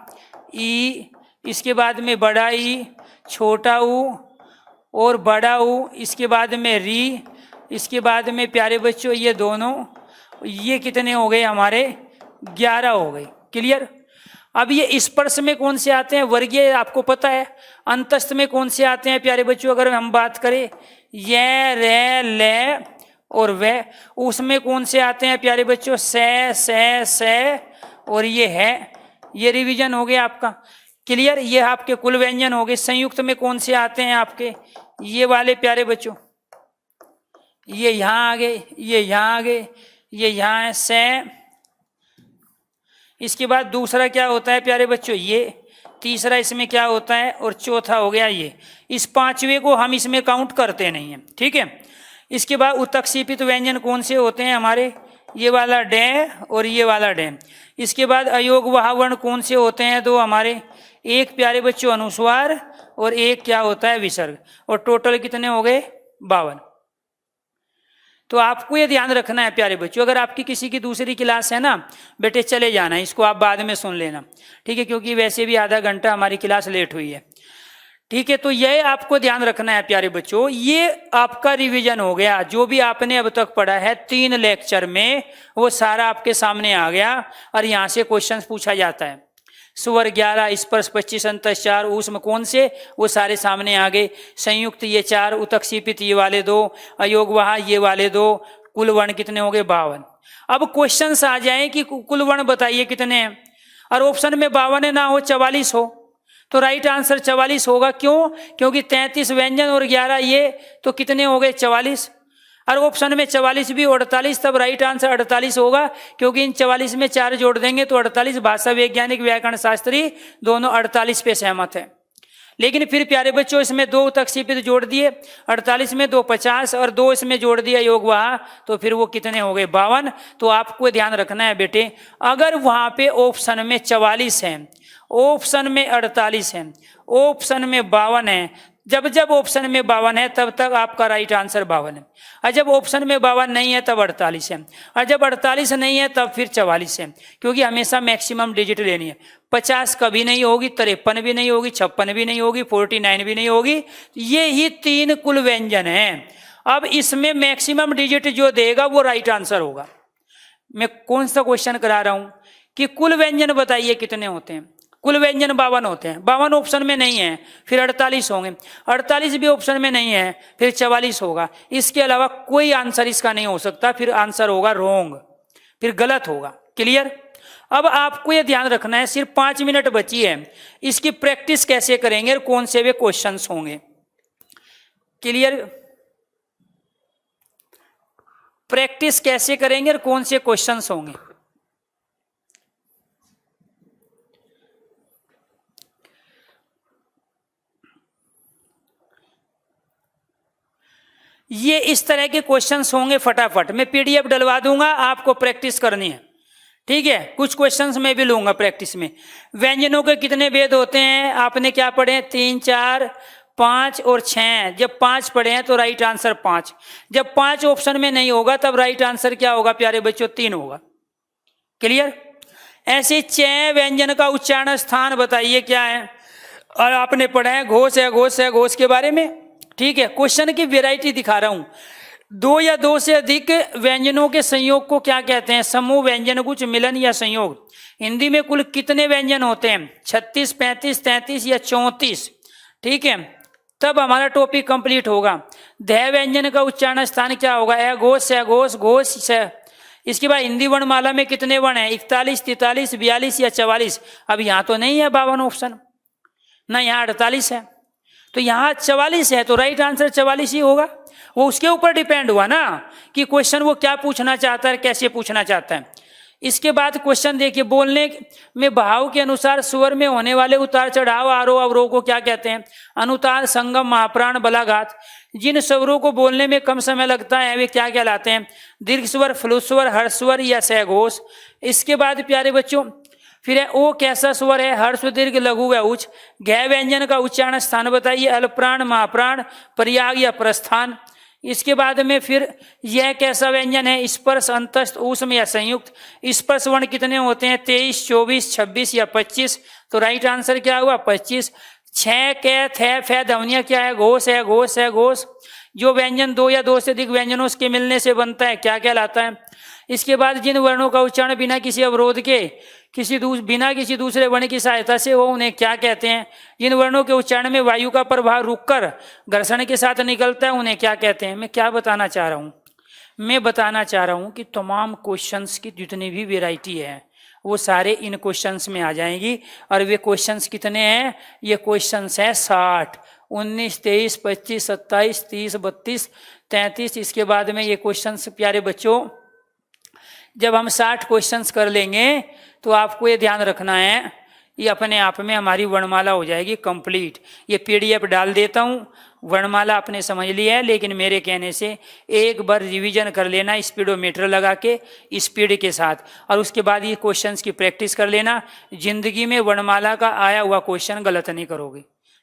ई, इसके बाद में बड़ा ई, छोटा ऊ और बड़ा ऊ, इसके बाद में री, इसके बाद में प्यारे बच्चों ये दोनों, ये कितने हो गए हमारे? 11 हो गए। क्लियर? अब ये स्पर्श में कौन से आते हैं? वर्गीय आपको पता है। अंतस्थ में कौन से आते हैं प्यारे बच्चों? अगर हम बात करें ये, रे, ले और वे। उसमें कौन से आते हैं प्यारे बच्चों? से और ये है। ये रिवीजन हो गया आपका। क्लियर? ये आपके कुल व्यंजन हो गए। संयुक्त में कौन से आते हैं आपके? ये वाले प्यारे बच्चों, ये यहाँ आ गए, ये यहाँ आ गए, ये यहाँ है से। इसके बाद दूसरा क्या होता है प्यारे बच्चों? ये। तीसरा इसमें क्या होता है? और चौथा हो गया ये। इस 5वें को हम इसमें काउंट करते नहीं हैं। ठीक है? इसके बाद उतक सीपित व्यंजन कौन से होते हैं हमारे? ये वाला डे और ये वाला डे। इसके बाद अयोगवाह वर्ण कौन से होते हैं? 2 हमारे। एक प्यारे बच्चों अनुस्वार और एक क्या होता है? विसर्ग। और टोटल कितने हो गए? 52। तो आपको ये ध्यान रखना है प्यारे बच्चों। अगर आपकी किसी की दूसरी क्लास है ना बेटे, चले जाना, इसको आप बाद में सुन लेना। ठीक है? क्योंकि वैसे भी आधा घंटा हमारी क्लास लेट हुई है। ठीक है? तो ये आपको ध्यान रखना है प्यारे बच्चों। ये आपका रिवीजन हो गया। जो भी आपने अब तक पढ़ा है 3 लेक्चर में, वो सारा आपके सामने आ गया। और यहाँ से क्वेश्चन पूछा जाता है। स्वर 11, स्पर्श 25, अंतस्थ 4, ऊष्म कौन से? वो सारे सामने आ गए। संयुक्त ये 4, उतक सीपित ये वाले 2, अयोगवाह ये वाले 2। कुल वर्ण कितने हो गए? 52। अब क्वेश्चन आ जाए कि कुल वर्ण बताइए कितने हैं, और ऑप्शन में 52 ना हो 44 हो, तो राइट आंसर 44 होगा। क्यों? क्योंकि 33 व्यंजन और 11 ये, तो कितने हो गए? 44। और ऑप्शन में 44 भी 48, तब राइट आंसर 48 होगा, क्योंकि इन 44 में 4 जोड़ देंगे तो 48। भाषा वैज्ञानिक व्याकरण शास्त्री दोनों 48 पे सहमत है। लेकिन फिर प्यारे बच्चों इसमें 2 तक सीपित जोड़ दिए, 48 में 2 50 और 2 इसमें जोड़ दिया योग वहां, तो फिर वो कितने हो गए? 52। तो आपको ध्यान रखना है बेटे, अगर वहां पे ऑप्शन में 44 है, ऑप्शन में 48 है, ऑप्शन में 52 है, जब जब ऑप्शन में 52 है तब तक आपका राइट आंसर 52 है, और जब ऑप्शन में 52 नहीं है तब 48 है, और जब 48 नहीं है तब फिर 44 है, क्योंकि हमेशा मैक्सिमम डिजिट लेनी है। 50 कभी नहीं होगी, 53 भी नहीं होगी, 56 भी नहीं होगी, 49 भी नहीं होगी। ये ही 3 कुल व्यंजन हैं। अब इसमें मैक्सिमम डिजिट जो देगा वो राइट आंसर होगा। मैं कौन सा क्वेश्चन करा रहा हूं कि कुल व्यंजन बताइए कितने होते हैं? कुल व्यंजन 52 होते हैं। 52 ऑप्शन में नहीं है, फिर 48 होंगे। 48 भी ऑप्शन में नहीं है, फिर 44 होगा। इसके अलावा कोई आंसर इसका नहीं हो सकता, फिर आंसर होगा रॉन्ग, फिर गलत होगा। क्लियर? अब आपको यह ध्यान रखना है, सिर्फ 5 मिनट बची है, इसकी प्रैक्टिस कैसे करेंगे और कौन से वे क्वेश्चंस होंगे। क्लियर? प्रैक्टिस कैसे करेंगे और कौन से क्वेश्चंस होंगे। ये इस तरह के क्वेश्चंस होंगे। फटाफट मैं पीडीएफ डलवा दूंगा, आपको प्रैक्टिस करनी है। ठीक है, कुछ क्वेश्चंस मैं भी लूंगा प्रैक्टिस में। व्यंजनों के कितने भेद होते हैं? आपने क्या पढ़े? 3, 4, 5 और 6। जब 5 पढ़े हैं तो राइट आंसर 5। जब 5 ऑप्शन में नहीं होगा तब राइट आंसर क्या होगा प्यारे बच्चों? 3 होगा। क्लियर? ऐसे 6 व्यंजन का उच्चारण स्थान बताइए क्या है। और आपने पढ़ा है घोष है, घोष है, घोष के बारे में। ठीक है, क्वेश्चन की वैरायटी दिखा रहा हूं। 2 या 2 से अधिक व्यंजनों के संयोग को क्या कहते हैं? समूह व्यंजन कुछ मिलन या संयोग। हिंदी में कुल कितने व्यंजन होते हैं? 36, 35, 33 या 34। ठीक है, तब हमारा टॉपिक कंप्लीट होगा। ध व्यंजन का उच्चारण स्थान क्या होगा? ए घोष, है घोष, घोष से। इसके बाद हिंदी वर्णमाला में कितने वर्ण हैं? 41, 43, 42 या 44। अब यहाँ तो नहीं है 52 ऑप्शन, ना यहाँ 48 है, तो यहाँ 44 है, तो राइट आंसर 44 ही होगा। वो उसके ऊपर डिपेंड हुआ ना कि क्वेश्चन वो क्या पूछना चाहता है, कैसे पूछना चाहता है। इसके बाद क्वेश्चन देखिए, बोलने में भाव के अनुसार स्वर में होने वाले उतार चढ़ाव, आरोह अवरोह को क्या कहते हैं? अनुतार, संगम, महाप्राण, बलाघात। जिन स्वरों को बोलने में कम समय लगता है वे क्या कहलाते हैं? दीर्घ स्वर, फ्लुत स्वर, हर्ष स्वर या सहघोष। इसके बाद प्यारे बच्चों फिर है ओ कैसा स्वर है? हर्ष, दीर्घ, लघु व उच्च। घ व्यंजन का उच्चारण स्थान बताइए। अल्पप्राण, महाप्राण, प्रयाग या प्रस्थान। इसके बाद में फिर यह कैसा व्यंजन है? स्पर्श, अंतस्थ, ऊष्म या संयुक्त। स्पर्श वर्ण कितने होते हैं? 23, 24, 26 या 25। तो राइट आंसर क्या हुआ? 25। 6 कै थे फै ध्वनियां क्या है? घोष है, घोष है, घोष। जो व्यंजन 2 या 2 से अधिक व्यंजनों के मिलने से बनता है क्या कहलाता है? इसके बाद जिन वर्णों का उच्चारण बिना किसी अवरोध के बिना किसी दूसरे वर्ण की सहायता से हो उन्हें क्या कहते हैं? जिन वर्णों के उच्चारण में वायु का प्रभाव रुककर घर्षण के साथ निकलता है उन्हें क्या कहते हैं? मैं क्या बताना चाह रहा हूँ? मैं बताना चाह रहा हूँ कि तमाम क्वेश्चंस की जितनी भी वेराइटी है वो सारे इन क्वेश्चंस में आ जाएंगी। और वे क्वेश्चंस कितने हैं? ये क्वेश्चंस हैं 60, 19, 23, 25, 27, 30, 32, 33। इसके बाद में ये क्वेश्चंस प्यारे बच्चों जब हम 60 क्वेश्चंस कर लेंगे तो आपको ये ध्यान रखना है, ये अपने आप में हमारी वर्णमाला हो जाएगी कंप्लीट। ये पीडीएफ डाल देता हूँ, वर्णमाला आपने समझ ली है, लेकिन मेरे कहने से एक बार रिवीजन कर लेना स्पीडोमीटर लगा के स्पीड के साथ, और उसके बाद ये क्वेश्चंस की प्रैक्टिस कर लेना। जिंदगी में वर्णमाला का आया हुआ क्वेश्चन गलत नहीं करोगे।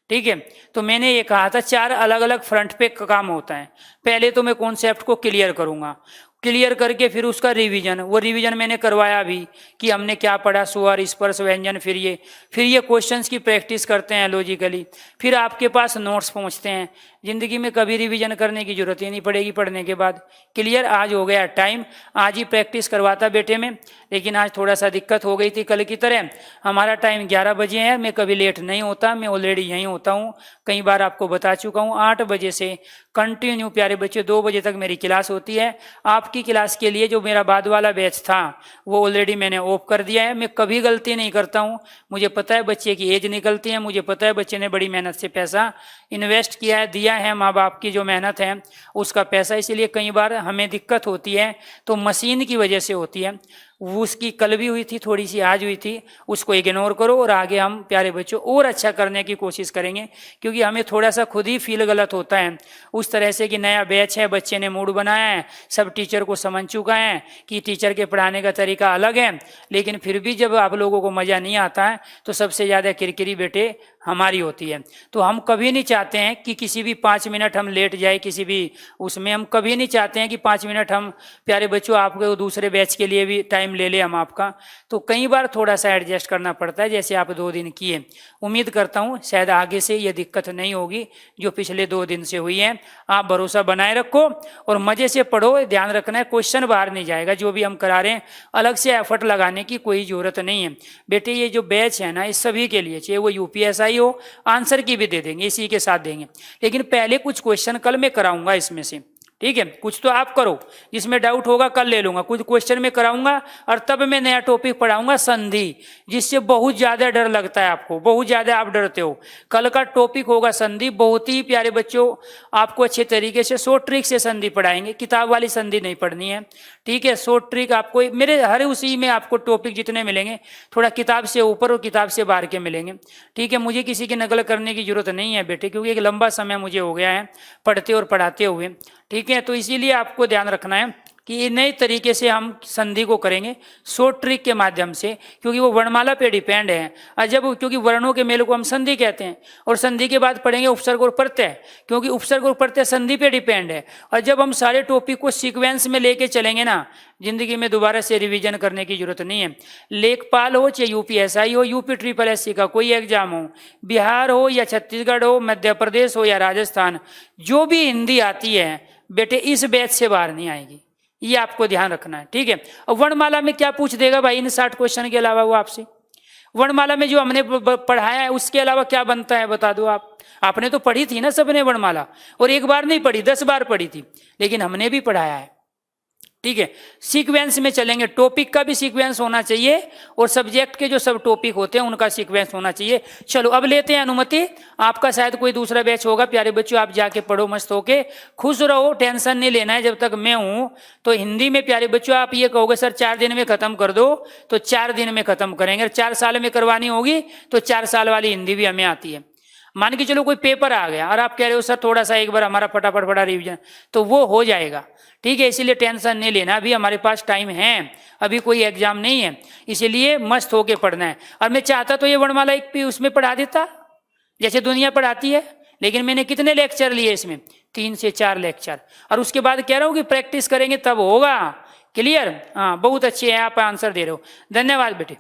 ठीक है, तो मैंने ये कहा था 4 अलग अलग फ्रंट पे काम होता है। पहले तो मैं कॉन्सेप्ट को क्लियर करूंगा, क्लियर करके फिर उसका रिवीजन, वो रिवीजन मैंने करवाया भी कि हमने क्या पढ़ा, स्वर, स्पर्श, व्यंजन। फिर ये क्वेश्चंस की प्रैक्टिस करते हैं लॉजिकली, फिर आपके पास नोट्स पहुंचते हैं। जिंदगी में कभी रिवीजन करने की जरूरत ही नहीं पड़ेगी पढ़ने के बाद। क्लियर? आज हो गया टाइम, आज ही प्रैक्टिस करवाता बेटे में, लेकिन आज थोड़ा सा दिक्कत हो गई थी कल की तरह। हमारा टाइम 11 बजे है, मैं कभी लेट नहीं होता, मैं ऑलरेडी यहीं होता हूँ। कई बार आपको बता चुका हूँ, 8 बजे से कंटिन्यू प्यारे बच्चे 2 बजे तक मेरी क्लास होती है। आपकी क्लास के लिए जो मेरा बाद वाला बैच था वो ऑलरेडी मैंने ऑफ कर दिया है। मैं कभी गलती नहीं करता हूँ, मुझे पता है बच्चे की एज निकलती है, मुझे पता है बच्चे ने बड़ी मेहनत से पैसा इन्वेस्ट किया है, दिया है, माँ बाप की जो मेहनत है उसका पैसा, इसलिए कई बार हमें दिक्कत होती है तो मशीन की वजह से होती है। वो उसकी कल भी हुई थी, थोड़ी सी आज हुई थी, उसको इग्नोर करो और आगे हम प्यारे बच्चों और अच्छा करने की कोशिश करेंगे, क्योंकि हमें थोड़ा सा खुद ही फील गलत होता है उस तरह से कि नया बैच है, बच्चे ने मूड बनाया है, सब टीचर को समझ चुका है कि टीचर के पढ़ाने का तरीका अलग है, लेकिन फिर भी जब आप लोगों को मज़ा नहीं आता है तो सबसे ज़्यादा किरकिरी बेटे हमारी होती है। तो हम कभी नहीं चाहते हैं कि किसी भी 5 मिनट हम लेट जाए, किसी भी उसमें हम कभी नहीं चाहते हैं कि 5 मिनट हम प्यारे बच्चों आपके दूसरे बैच के लिए भी टाइम ले ले हम आपका। तो कई बार थोड़ा सा एडजस्ट करना पड़ता है, जैसे आप 2 दिन किए। उम्मीद करता हूँ शायद आगे से ये दिक्कत नहीं होगी जो पिछले 2 दिन से हुई है। आप भरोसा बनाए रखो और मज़े से पढ़ो। ध्यान रखना है क्वेश्चन बाहर नहीं जाएगा, जो भी हम करा रहे हैं अलग से एफर्ट लगाने की कोई ज़रूरत नहीं है बेटे। ये जो बैच है ना, इस सभी के लिए, चाहे वो यूपीएसआई हो, आंसर की भी दे देंगे, इसी के साथ देंगे, लेकिन पहले कुछ क्वेश्चन कल मैं कराऊंगा इसमें से, ठीक है। कुछ तो आप करो, जिसमें डाउट होगा कल ले लूंगा, कुछ क्वेश्चन में कराऊंगा और तब मैं नया टॉपिक पढ़ाऊंगा संधि, जिससे बहुत ज्यादा डर लगता है आपको, बहुत ज्यादा आप डरते हो। कल का टॉपिक होगा संधि, बहुत ही प्यारे बच्चों आपको अच्छे तरीके से शॉर्ट ट्रिक से संधि पढ़ाएंगे, किताब वाली संधि नहीं पढ़नी है, ठीक है। शॉर्ट ट्रिक आपको मेरे हर उसी में आपको टॉपिक जितने मिलेंगे थोड़ा किताब से ऊपर और किताब से बाहर के मिलेंगे, ठीक है। मुझे किसी की नकल करने की जरूरत नहीं है बेटे, क्योंकि एक लंबा समय मुझे हो गया है पढ़ते और पढ़ाते हुए, ठीक है। तो इसीलिए आपको ध्यान रखना है कि नए तरीके से हम संधि को करेंगे शॉर्ट ट्रिक के माध्यम से, क्योंकि वो वर्णमाला पे डिपेंड है। और जब क्योंकि वर्णों के मेल को हम संधि कहते हैं, और संधि के बाद पढ़ेंगे उपसर्ग और प्रत्यय, क्योंकि उपसर्ग और प्रत्यय संधि पे डिपेंड है। और जब हम सारे टॉपिक को सीक्वेंस में लेके चलेंगे ना, जिंदगी में दोबारा से रिवीजन करने की जरूरत नहीं है। लेखपाल हो चाहे यूपीएसआई हो, यूपी ट्रिपल एससी का कोई एग्जाम हो, बिहार हो या छत्तीसगढ़ हो, मध्य प्रदेश हो या राजस्थान, जो भी हिंदी आती है बेटे इस बैच से बाहर नहीं आएगी, ये आपको ध्यान रखना है, ठीक है। और वर्णमाला में क्या पूछ देगा भाई इन 60 क्वेश्चन के अलावा? वो आपसे वर्णमाला में जो हमने पढ़ाया है उसके अलावा क्या बनता है बता दो आप। आपने तो पढ़ी थी ना सबने वर्णमाला, और एक बार नहीं पढ़ी, 10 बार पढ़ी थी, लेकिन हमने भी पढ़ाया है, ठीक है। सीक्वेंस में चलेंगे, टॉपिक का भी सीक्वेंस होना चाहिए और सब्जेक्ट के जो सब टॉपिक होते हैं उनका सीक्वेंस होना चाहिए। चलो अब लेते हैं अनुमति, आपका शायद कोई दूसरा बैच होगा। प्यारे बच्चों आप जाके पढ़ो मस्त होके, खुश रहो, टेंशन नहीं लेना है। जब तक मैं हूं तो हिंदी में प्यारे बच्चों आप ये कहोगे सर 4 दिन में खत्म कर दो, तो 4 दिन में खत्म करेंगे। 4 साल में करवानी होगी तो 4 साल वाली हिंदी भी हमें आती है। मान के चलो कोई पेपर आ गया और आप कह रहे हो सर थोड़ा सा एक बार हमारा फटाफट पड़ा रिवीजन, तो वो हो जाएगा, ठीक है। इसीलिए टेंशन नहीं लेना, अभी हमारे पास टाइम है, अभी कोई एग्जाम नहीं है, इसीलिए मस्त होके पढ़ना है। और मैं चाहता तो ये वर्णमाला एक भी उसमें पढ़ा देता जैसे दुनिया पढ़ाती है, लेकिन मैंने कितने लेक्चर लिए इसमें? 3 से 4 लेक्चर, और उसके बाद कह रहा हूँ कि प्रैक्टिस करेंगे तब होगा। क्लियर? हाँ बहुत अच्छे हैं, आप आंसर दे रहे हो, धन्यवाद बेटे।